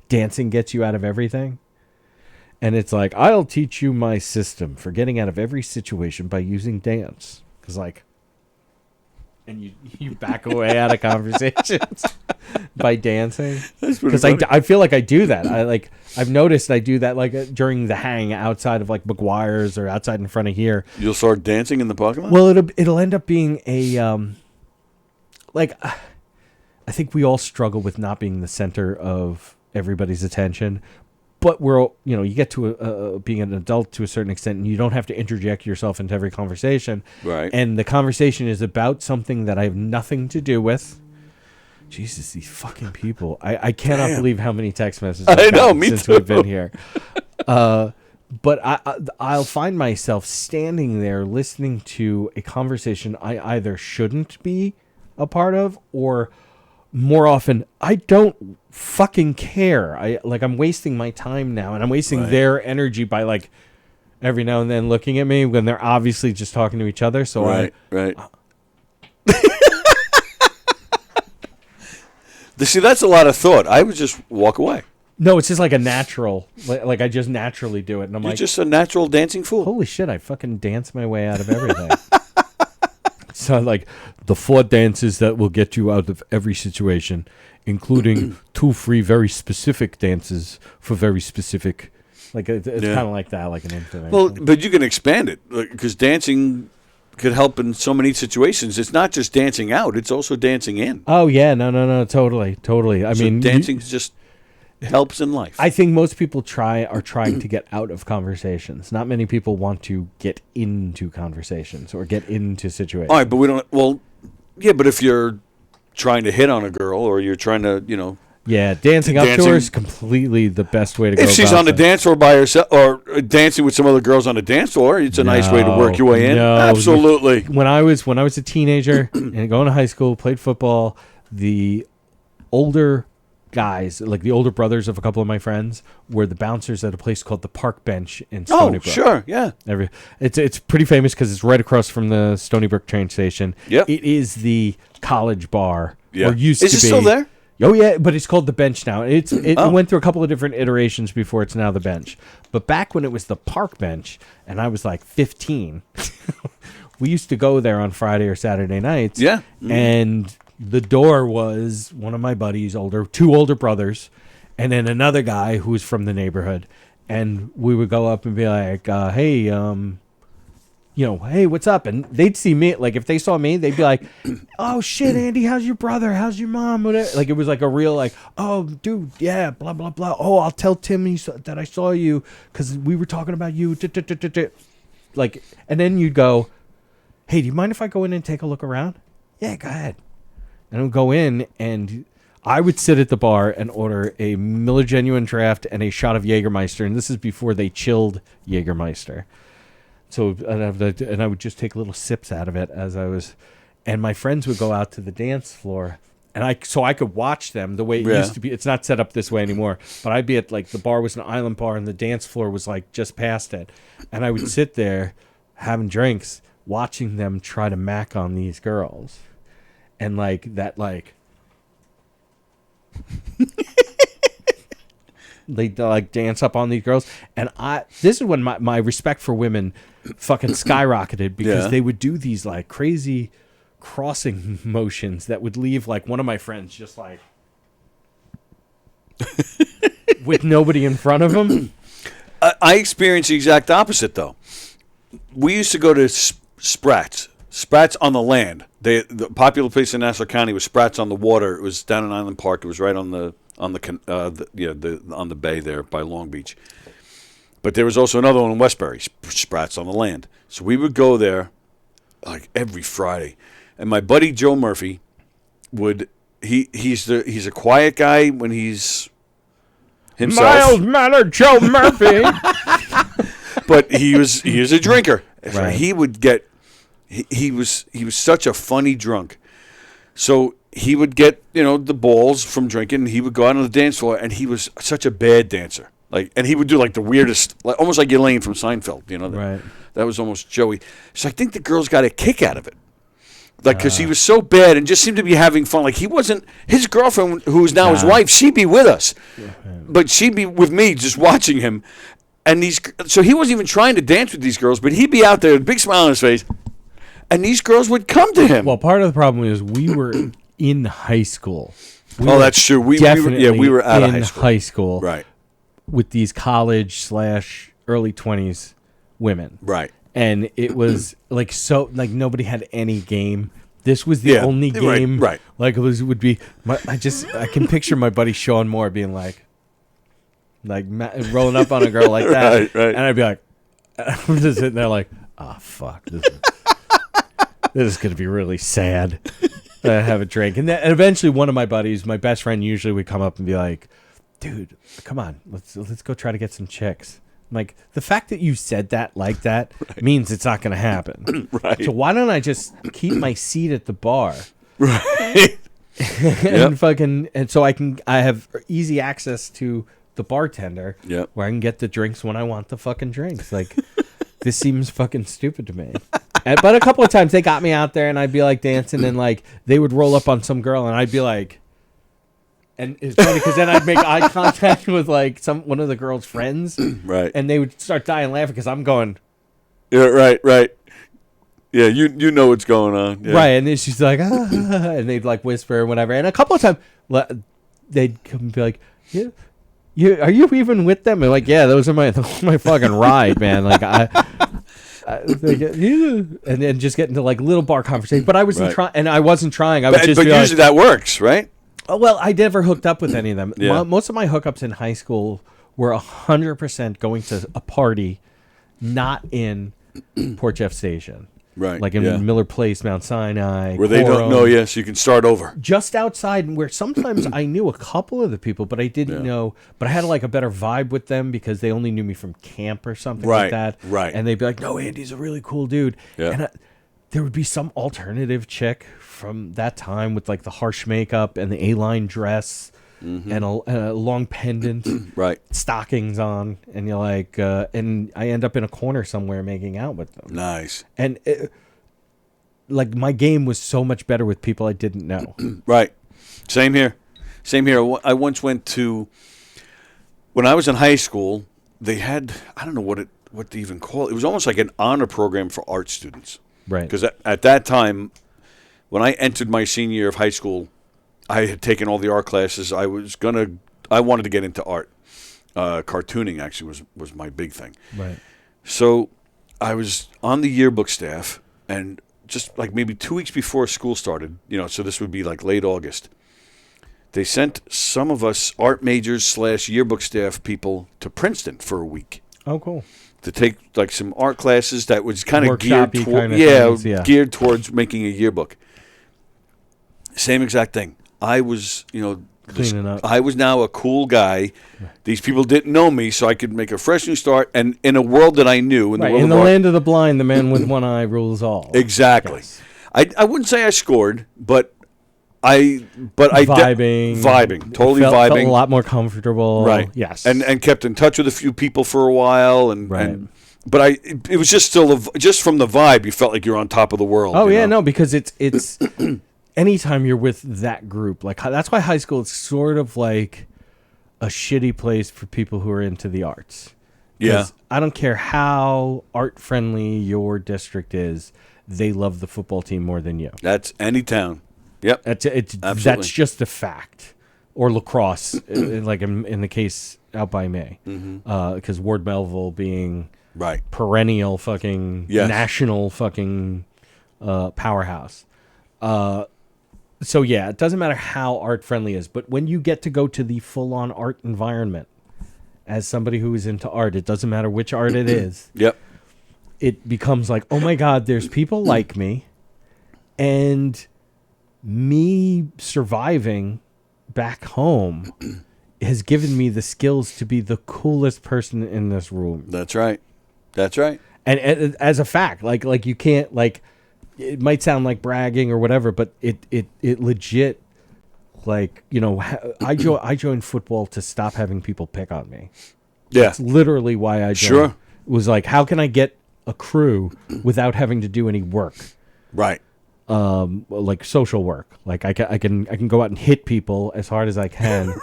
dancing gets you out of everything, and it's like, I'll teach you my system for getting out of every situation by using dance, because like, and you back away out of conversations by dancing, because I feel like I do that. I've noticed I do that like during the hang outside of like McGuire's or outside in front of here.
You'll start dancing in the parking lot?
Well, it'll end up being a like, I think we all struggle with not being the center of everybody's attention, but you get to being an adult to a certain extent, and you don't have to interject yourself into every conversation.
Right.
And the conversation is about something that I have nothing to do with. Jesus, these fucking people. I cannot believe how many text messages I've gotten since we've been here. But I'll find myself standing there listening to a conversation I either shouldn't be a part of, or more often, I don't fucking care. I'm wasting my time now, and I'm wasting their energy by like every now and then looking at me when they're obviously just talking to each other. So
right. See, that's a lot of thought. I would just walk away.
No, it's just like a natural, like I just naturally do it, and
You're just a natural dancing fool.
Holy shit! I fucking dance my way out of everything. So like the 4 dances that will get you out of every situation, including 2 free, very specific dances for very specific. Like it's kind of like that, like an infinite.
Well, but you can expand it, because dancing could help in so many situations. It's not just dancing out; it's also dancing in.
Oh yeah, no, totally. I mean,
dancing just helps in life.
I think most people are trying to get out of conversations. Not many people want to get into conversations or get into situations.
All right, but we don't. Well, yeah, but if you're trying to hit on a girl, or you're trying to,
yeah, dancing up to her is completely the best way to go.
If she's on the dance floor by herself, or dancing with some other girls on the dance floor, it's a nice way to work your way in.
No,
absolutely.
When I was a teenager and going to high school, played football, the older guys, like the older brothers of a couple of my friends, were the bouncers at a place called the Park Bench in Stony Brook.
Sure, yeah.
It's pretty famous because it's right across from the Stony Brook train station.
Yep.
It is the college bar.
Yeah.
Or used to be.
Is it still there?
Oh yeah, but it's called the Bench now. It went through a couple of different iterations before it's now the Bench. But back when it was the Park Bench, and I was like 15, we used to go there on Friday or Saturday nights.
Yeah. Mm-hmm.
And the door was one of my buddies, two older brothers, and then another guy who was from the neighborhood. And we would go up and be like, hey, hey, what's up? And they'd see me, like if they saw me, they'd be like, oh shit, Andy, how's your brother? How's your mom? Whatever. Like it was like a real like, oh dude, yeah, blah, blah, blah. Oh, I'll tell Tim that I saw you because we were talking about you. Like, and then you'd go, hey, do you mind if I go in and take a look around? Yeah, go ahead. And I would go in, and I would sit at the bar and order a Miller Genuine Draft and a shot of Jägermeister, and this is before they chilled Jägermeister. So, and I would just take little sips out of it as I was, and my friends would go out to the dance floor, and I could watch them the way it used to be. It's not set up this way anymore, but I'd be at like the bar was an island bar, and the dance floor was like just past it, and I would sit there having drinks, watching them try to mac on these girls. and like that like they like dance up on these girls, and this is when my respect for women fucking skyrocketed because they would do these like crazy crossing motions that would leave like one of my friends just like with nobody in front of him.
I experienced the exact opposite, though. We used to go to Sprats on the land. The popular place in Nassau County was Sprats on the water. It was down in Island Park. It was right on the bay there by Long Beach. But there was also another one in Westbury, Sprats on the land. So we would go there like every Friday, and my buddy Joe Murphy would he's a quiet guy when he's himself.
Mild-mannered Joe Murphy.
But he was a drinker.
Right.
He would get he was such a funny drunk. So he would get, the balls from drinking, and he would go out on the dance floor, and he was such a bad dancer. And he would do like the weirdest, almost like Elaine from Seinfeld,
Right.
That was almost Joey. So I think the girls got a kick out of it. Because he was so bad and just seemed to be having fun. Like, he wasn't, his girlfriend, who is now his wife, she'd be with us. But she'd be with me just watching him. And so he wasn't even trying to dance with these girls, but he'd be out there with a big smile on his face, and these girls would come to him.
Well, part of the problem is we were in high school.
That's true. We were out of high school. Right.
With these college/early 20s women.
Right.
And it was like nobody had any game. This was the only game.
Right.
Like would be. I can picture my buddy Sean Moore being like rolling up on a girl like that,
right.
And I'd be like, I'm just sitting there like, oh fuck, this is gonna be really sad. I have a drink, and eventually one of my buddies, my best friend, usually would come up and be like, dude, come on, let's go try to get some chicks. I'm like, the fact that you said that like that means it's not going to happen.
Right.
So why don't I just keep my seat at the bar?
Right.
and so I have easy access to the bartender.
Yep.
Where I can get the drinks when I want the fucking drinks. Like, this seems fucking stupid to me. But a couple of times they got me out there, and I'd be like dancing, and like they would roll up on some girl, and I'd be like. And it's funny because then I'd make eye contact with like one of the girl's friends,
right?
And they would start dying laughing because I'm going,
yeah, right. Yeah, you know what's going on, yeah.
Right? And then she's like, and they'd like whisper or whatever. And a couple of times they'd come and be like, yeah, are you even with them? And like, yeah, those are my fucking ride, man. Like and then just get into like little bar conversation. But I wasn't trying, and I wasn't trying. I was just.
But usually that works, right?
Oh, well, I never hooked up with any of them.
Yeah.
Most of my hookups in high school were 100% going to a party, not in Port Jeff Station.
Right.
Like in Miller Place, Mount Sinai.
Where they don't know you, so you can start over.
Just outside, where sometimes I knew a couple of the people, but I didn't know. But I had like a better vibe with them because they only knew me from camp or something like that.
Right.
And they'd be like, no, Andy's a really cool dude.
Yeah.
And there would be some alternative chick from that time with like the harsh makeup and the A-line dress and a long pendant,
right?
Stockings on, and you're like, and I end up in a corner somewhere making out with them.
Nice.
And like my game was so much better with people I didn't know.
Right. Same here. I once went to, when I was in high school, they had, I don't know what they even call it. It was almost like an honor program for art students.
Right.
Because at that time, when I entered my senior year of high school, I had taken all the art classes. I wanted to get into art. Cartooning actually was my big thing.
Right.
So I was on the yearbook staff, and just like maybe 2 weeks before school started, so this would be like late August, they sent some of us art majors / yearbook staff people to Princeton for a week.
Oh, cool.
To take like some art classes that was kind of geared geared towards making a yearbook. Same exact thing. I was,
cleaning up.
I was now a cool guy. These people didn't know me, so I could make a fresh new start. And in a world that I knew,
in the land of the blind, the man with one eye rules all.
Exactly.
Yes.
I wouldn't say I scored, but I vibing, totally
felt
vibing,
a lot more comfortable,
right?
Yes,
and kept in touch with a few people for a while, but it was just still just from the vibe, you felt like you're on top of the world.
Oh yeah, no, because it's anytime you're with that group, like that's why high school is sort of like a shitty place for people who are into the arts.
Yeah.
I don't care how art friendly your district is, they love the football team more than you.
That's any town. Yep.
That's just a fact. Or lacrosse, like in the case out by me, because Ward Melville being
Right.
perennial fucking national fucking powerhouse. So yeah, it doesn't matter how art friendly it is, but when you get to go to the full on art environment, as somebody who is into art, it doesn't matter which art it is.
Yep.
It becomes like, oh my God, there's people like me, and me surviving back home has given me the skills to be the coolest person in this room.
That's right. That's right.
And as a fact, like you can't, like, it might sound like bragging or whatever, but it legit, like, you know, I joined football to stop having people pick on me.
Yeah.
That's literally why I joined.
Sure.
It was like, how can I get a crew without having to do any work?
Right.
Like social work. Like I can go out and hit people as hard as I can,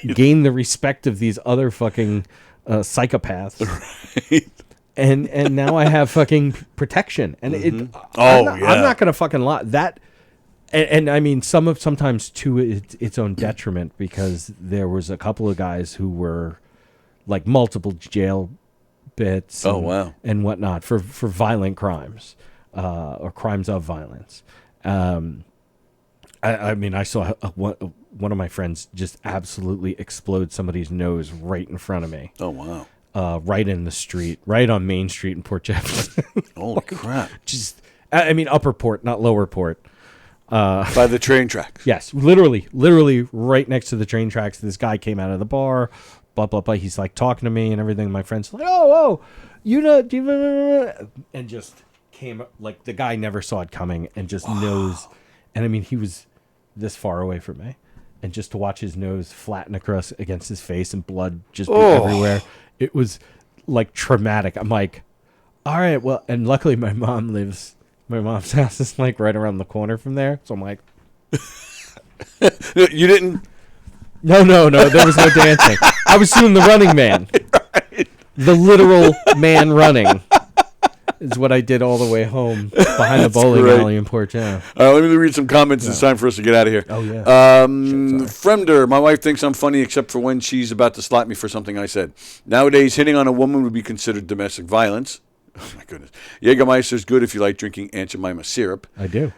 gain the respect of these other fucking psychopaths. Right. And now I have fucking protection. And I'm not gonna fucking lie. That and I mean sometimes to its own detriment, because there was a couple of guys who were like multiple jail bits and whatnot for violent crimes or crimes of violence. I mean, I saw one of my friends just absolutely explode somebody's nose right in front of me.
Oh, wow.
Right in the street, right on Main Street in Port Jefferson.
Holy crap.
Just, I mean, Upper Port, not Lower Port.
By the train tracks.
Yes, literally right next to the train tracks. This guy came out of the bar, blah, blah, blah. He's like talking to me and everything. My friend's like, oh, you know, and just came, like, the guy never saw it coming and just knows. And I mean, he was this far away from me. And just to watch his nose flatten across against his face and blood just be everywhere, it was like traumatic. I'm like, all right, well, and luckily my mom's house is like right around the corner from there. So I'm like,
You didn't?
no, there was no dancing. I was doing the running man. Right. The literal man running is what I did all the way home behind the bowling alley in Port Jam.
All right, let me read some comments. It's time for us to get out of here.
Oh, yeah.
Fremder, my wife thinks I'm funny except for when she's about to slap me for something I said. Nowadays, hitting on a woman would be considered domestic violence. Oh, my goodness. Jägermeister's good if you like drinking Aunt Jemima syrup.
I do.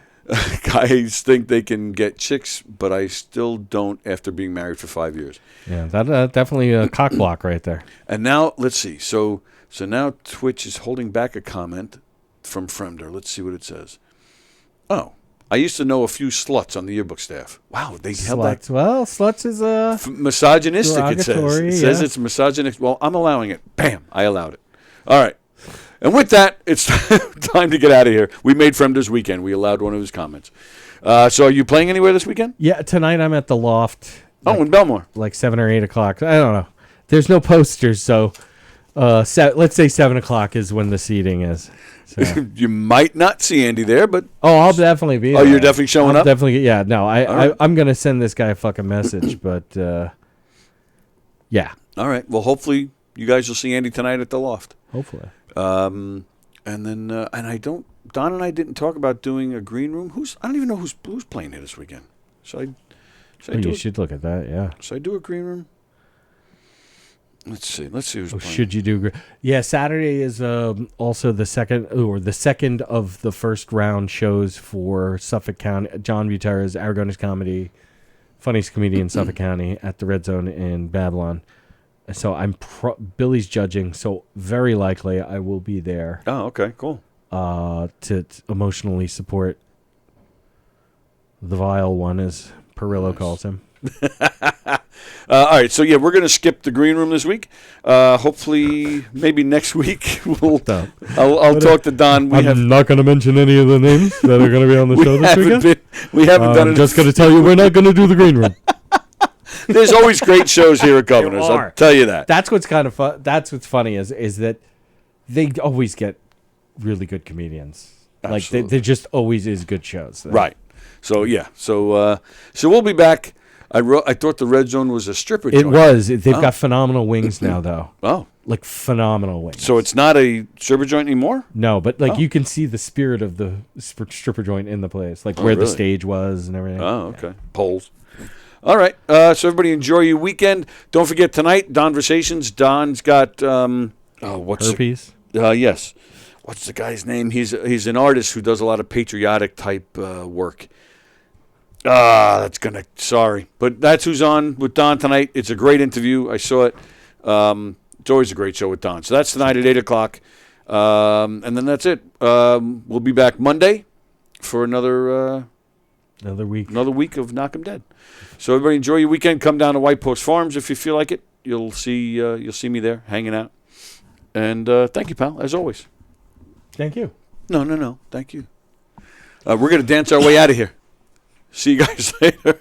Guys think they can get chicks, but I still don't after being married for 5 years.
Yeah, that definitely a cock block right there.
And now, let's see. So now Twitch is holding back a comment from Fremder. Let's see what it says. Oh, I used to know a few sluts on the yearbook staff. Wow, they held back.
Well, sluts is
misogynistic, it says. It says it's misogynistic. Well, I'm allowing it. Bam, I allowed it. All right. And with that, it's time to get out of here. We made Fremder's weekend. We allowed one of his comments. So are you playing anywhere this weekend?
Yeah, tonight I'm at the Loft.
In Belmore.
Like 7 or 8 o'clock. I don't know. There's no posters, so let's say 7 o'clock is when the seating is. So.
You might not see Andy there, but...
Oh, I'll definitely be there.
Oh, you're definitely showing up?
Definitely, yeah. No, I'm going to send this guy a fucking message, but yeah.
All right. Well, hopefully you guys will see Andy tonight at the Loft.
Hopefully.
And then, Don and I didn't talk about doing a green room. I don't even know who's playing here this weekend. Should I
should look at that, yeah.
Should I do a green room? Let's see who's playing.
Should you do? Yeah, Saturday is also the second of the first round shows for Suffolk County. John Butera's Aragonese Comedy, funniest comedian in Suffolk County at the Red Zone in Babylon. So Billy's judging, so very likely I will be there.
Oh, okay, cool.
To emotionally support the vile one, as Perillo calls him.
All right, so yeah, we're going to skip the green room this week. Hopefully, maybe next week I'll talk to Don.
I'm not going to mention any of the names that are going to be on the show this weekend.
We haven't done it.
I'm just going to tell you we're not going to do the green room.
There's always great shows here at Governor's. I'll tell you that.
That's what's kind of fun. That's what's funny is that they always get really good comedians.
Absolutely.
Like there just always is good shows.
Right. So yeah, so we'll be back. I thought the Red Zone was a stripper
It
joint.
was. They've got phenomenal wings now, though.
Oh,
Like phenomenal wings.
so it's not a stripper joint anymore?
No, but like you can see the spirit of the stripper joint in the place, like where the
really?
stage was and everything.
Oh, okay. Poles. All right. So everybody enjoy your weekend. Don't forget tonight, Donversations. Don's got what's
Herpes.
yes. What's the guy's name? He's an artist who does a lot of patriotic type work. Sorry. But that's who's on with Don tonight. It's a great interview. I saw it. It's always a great show with Don. So that's tonight at 8 o'clock. And then that's it. We'll be back Monday for another
Week.
of Knockem Dead. So everybody enjoy your weekend. Come down to White Post Farms if you feel like it. You'll see me there hanging out. And thank you, pal, as always.
Thank you.
No. Thank you. We're going to dance our way out of here. See you guys later.